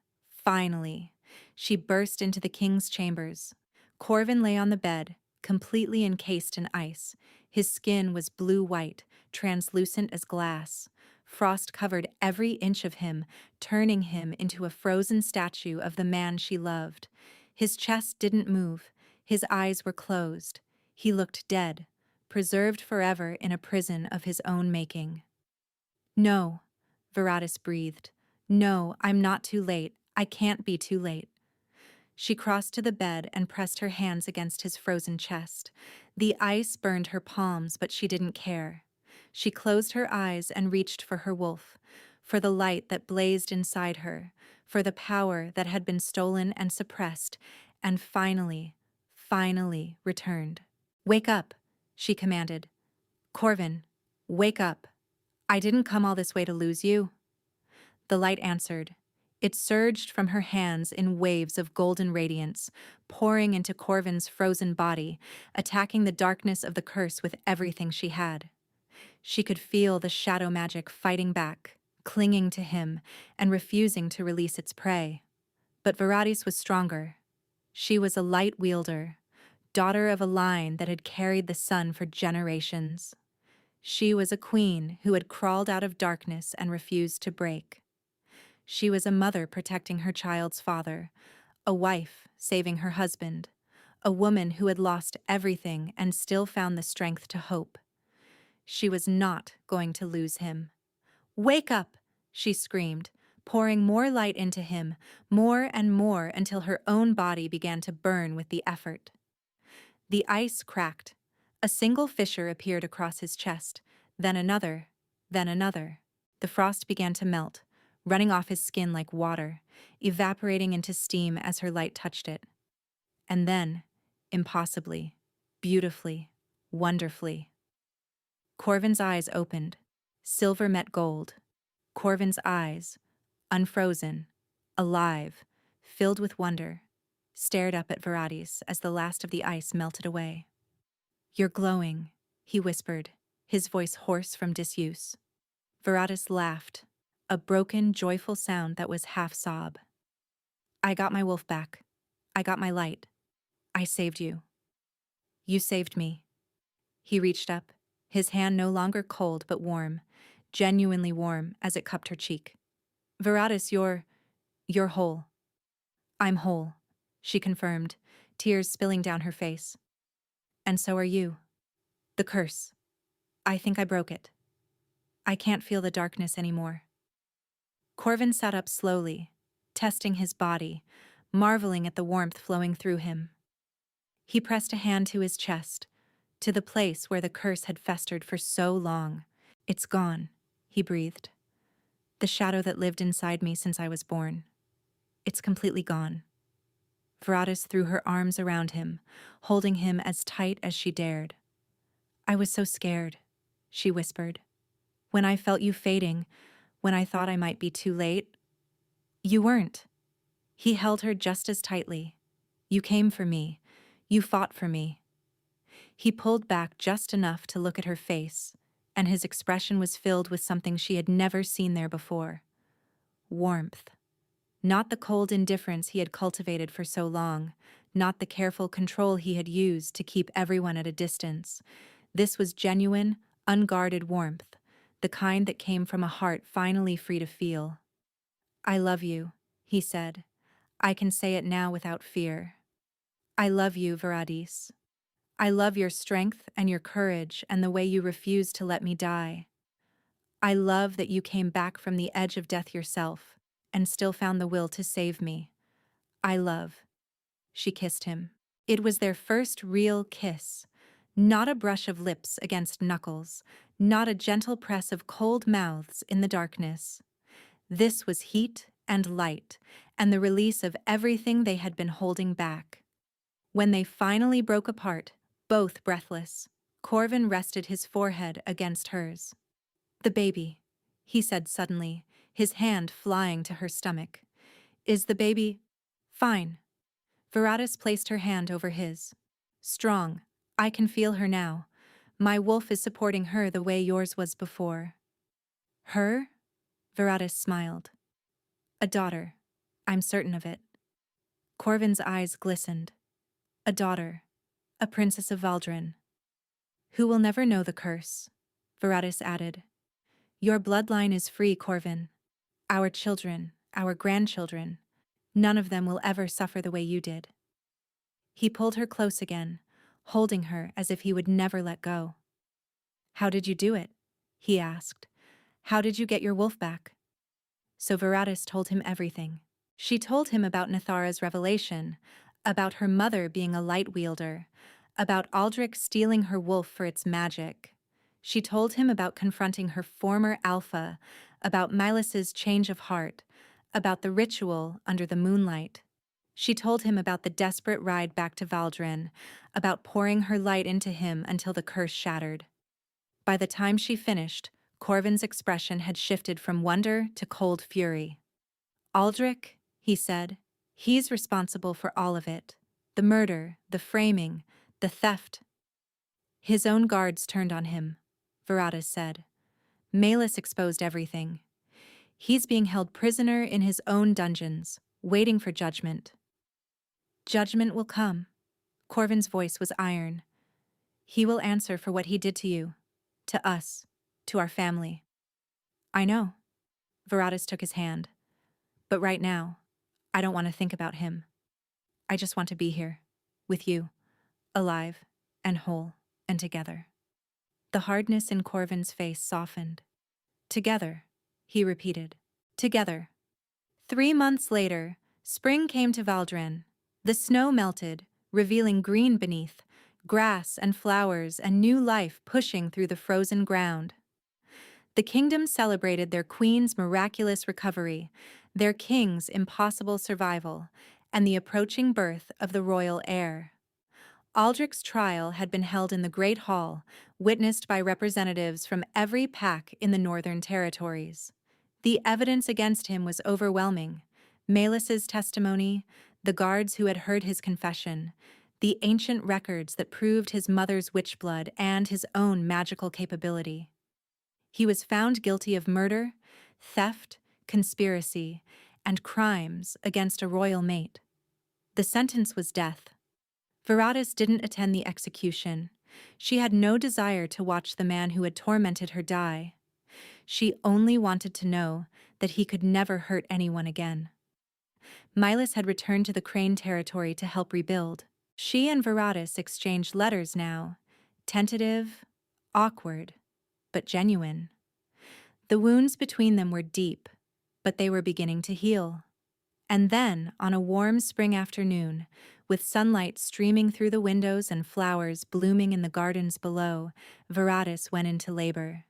she burst into the king's chambers. Corvin lay on the bed, completely encased in ice. His skin was blue-white, translucent as glass. Frost covered every inch of him, turning him into a frozen statue of the man she loved. His chest didn't move. His eyes were closed. He looked dead, preserved forever in a prison of his own making. "No," Veradis breathed. "No, I'm not too late. I can't be too late." She crossed to the bed and pressed her hands against his frozen chest. The ice burned her palms, but she didn't care. She closed her eyes and reached for her wolf, for the light that blazed inside her, for the power that had been stolen and suppressed, and finally returned. "Wake up," she commanded. "Corvin, wake up. I didn't come all this way to lose you." The light answered. It surged from her hands in waves of golden radiance, pouring into Corvin's frozen body, attacking the darkness of the curse with everything she had. She could feel the shadow magic fighting back, clinging to him, and refusing to release its prey. But Veradis was stronger. She was a light wielder, daughter of a line that had carried the sun for generations. She was a queen who had crawled out of darkness and refused to break. She was a mother protecting her child's father, a wife saving her husband, a woman who had lost everything and still found the strength to hope. She was not going to lose him. "Wake up!" she screamed, pouring more light into him, more and more until her own body began to burn with the effort. The ice cracked. A single fissure appeared across his chest, then another, then another. The frost began to melt, running off his skin like water, evaporating into steam as her light touched it. And then, impossibly, beautifully, wonderfully. Corvin's eyes opened. Silver met gold. Corvin's eyes, unfrozen, alive, filled with wonder, stared up at Veradis as the last of the ice melted away. "You're glowing," he whispered, his voice hoarse from disuse. Veradis laughed, a broken, joyful sound that was half sob. "I got my wolf back. I got my light. I saved you. You saved me." He reached up, his hand no longer cold but warm, genuinely warm as it cupped her cheek. "Veradis, you're whole." "I'm whole," she confirmed, tears spilling down her face. "And so are you. The curse. I think I broke it. I can't feel the darkness anymore." Corvin sat up slowly, testing his body, marveling at the warmth flowing through him. He pressed a hand to his chest, to the place where the curse had festered for so long. "It's gone," he breathed. "The shadow that lived inside me since I was born. It's completely gone." Veradis threw her arms around him, holding him as tight as she dared. "I was so scared," she whispered. "When I felt you fading, when I thought I might be too late." "You weren't." He held her just as tightly. "You came for me. You fought for me." He pulled back just enough to look at her face, and his expression was filled with something she had never seen there before. Warmth. Not the cold indifference he had cultivated for so long, not the careful control he had used to keep everyone at a distance. This was genuine, unguarded warmth, the kind that came from a heart finally free to feel. "I love you," he said. "I can say it now without fear. I love you, Veradis. I love your strength and your courage and the way you refused to let me die. I love that you came back from the edge of death yourself and still found the will to save me. I love." She kissed him. It was their first real kiss, not a brush of lips against knuckles, not a gentle press of cold mouths in the darkness. This was heat and light, and the release of everything they had been holding back. When they finally broke apart, both breathless, Corvin rested his forehead against hers. "The baby," he said suddenly, his hand flying to her stomach. "Is the baby fine?" Veradis placed her hand over his. "Strong. I can feel her now. My wolf is supporting her the way yours was before." "Her?" Veradis smiled. "A daughter. I'm certain of it." Corvin's eyes glistened. "A daughter. A princess of Valdron." "Who will never know the curse," Veradis added. "Your bloodline is free, Corvin. Our children, our grandchildren, none of them will ever suffer the way you did." He pulled her close again, holding her as if he would never let go. "How did you do it?" he asked. "How did you get your wolf back?" So Veradis told him everything. She told him about Nathara's revelation, about her mother being a light wielder, about Aldrich stealing her wolf for its magic. She told him about confronting her former alpha, about Milas's change of heart, about the ritual under the moonlight. She told him about the desperate ride back to Valdron, about pouring her light into him until the curse shattered. By the time she finished, Corvin's expression had shifted from wonder to cold fury. "Aldrich," he said, "he's responsible for all of it. The murder, the framing, the theft." "His own guards turned on him," Veradis said. "Meis exposed everything. He's being held prisoner in his own dungeons, waiting for judgment." "Judgment will come." Corvin's voice was iron. "He will answer for what he did to you, to us, to our family." "I know." Veradis took his hand. "But right now, I don't want to think about him. I just want to be here, with you, alive and whole and together." The hardness in Corvin's face softened. "Together," he repeated. "Together." 3 months later, spring came to Valdron. The snow melted, revealing green beneath, grass and flowers and new life pushing through the frozen ground. The kingdom celebrated their queen's miraculous recovery, their king's impossible survival, and the approaching birth of the royal heir. Aldrich's trial had been held in the Great Hall, witnessed by representatives from every pack in the Northern Territories. The evidence against him was overwhelming. Meis's testimony, the guards who had heard his confession, the ancient records that proved his mother's witchblood and his own magical capability. He was found guilty of murder, theft, conspiracy, and crimes against a royal mate. The sentence was death. Veradis didn't attend the execution. She had no desire to watch the man who had tormented her die. She only wanted to know that he could never hurt anyone again. Meis had returned to the Crane territory to help rebuild. She and Veradis exchanged letters now, tentative, awkward, but genuine. The wounds between them were deep, but they were beginning to heal. And then, on a warm spring afternoon, with sunlight streaming through the windows and flowers blooming in the gardens below, Veradis went into labor.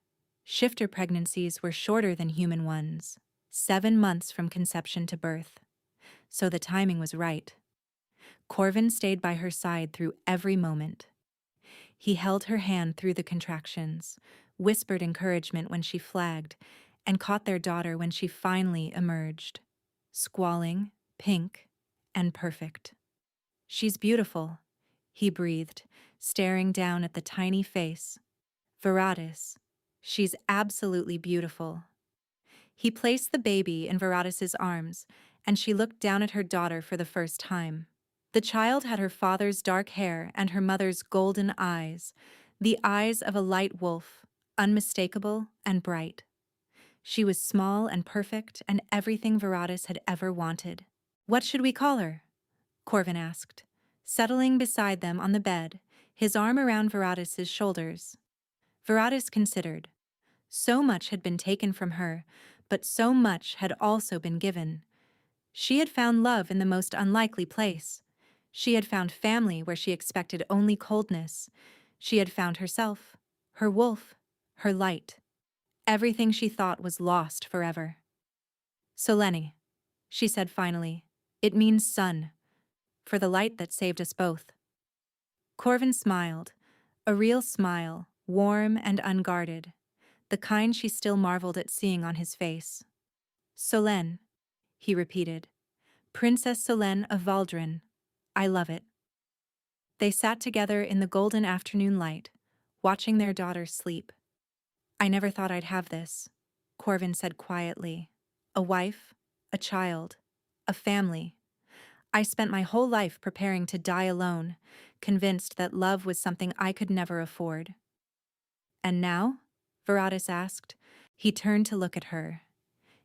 Shifter pregnancies were shorter than human ones, 7 months from conception to birth. So the timing was right. Corvin stayed by her side through every moment. He held her hand through the contractions, whispered encouragement when she flagged, and caught their daughter when she finally emerged. Squalling, pink, and perfect. "She's beautiful," he breathed, staring down at the tiny face. "Veradis, she's absolutely beautiful." He placed the baby in Veradis's arms, and she looked down at her daughter for the first time. The child had her father's dark hair and her mother's golden eyes, the eyes of a light wolf, unmistakable and bright. She was small and perfect and everything Veradis had ever wanted. "What should we call her?" Corvin asked, settling beside them on the bed, his arm around Veradis's shoulders. Veradis considered. So much had been taken from her, but so much had also been given. She had found love in the most unlikely place. She had found family where she expected only coldness. She had found herself, her wolf, her light. Everything she thought was lost forever. "Soleni," she said finally. "It means sun, for the light that saved us both." Corvin smiled, a real smile, warm and unguarded, the kind she still marveled at seeing on his face. "Solène," he repeated. "Princess Solène of Valdron. I love it." They sat together in the golden afternoon light, watching their daughter sleep. "I never thought I'd have this," Corvin said quietly. "A wife, a child, a family. I spent my whole life preparing to die alone, convinced that love was something I could never afford." "And now?" Veradis asked. He turned to look at her.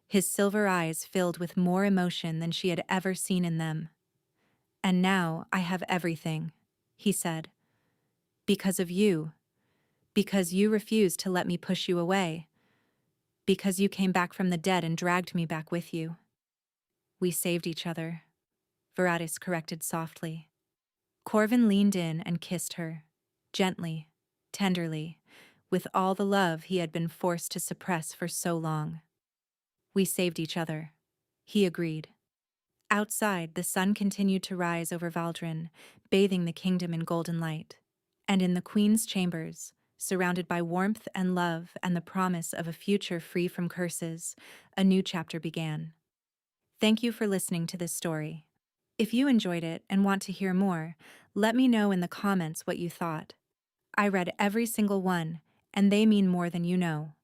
His silver eyes filled with more emotion than she had ever seen in them. "And now I have everything," he said. "Because of you. Because you refused to let me push you away. Because you came back from the dead and dragged me back with you." "We saved each other," Veradis corrected softly. Corvin leaned in and kissed her, gently, tenderly, with all the love he had been forced to suppress for so long. "We saved each other," he agreed. Outside, the sun continued to rise over Valdron, bathing the kingdom in golden light. And in the Queen's chambers, surrounded by warmth and love and the promise of a future free from curses, a new chapter began. Thank you for listening to this story. If you enjoyed it and want to hear more, let me know in the comments what you thought. I read every single one, and they mean more than you know.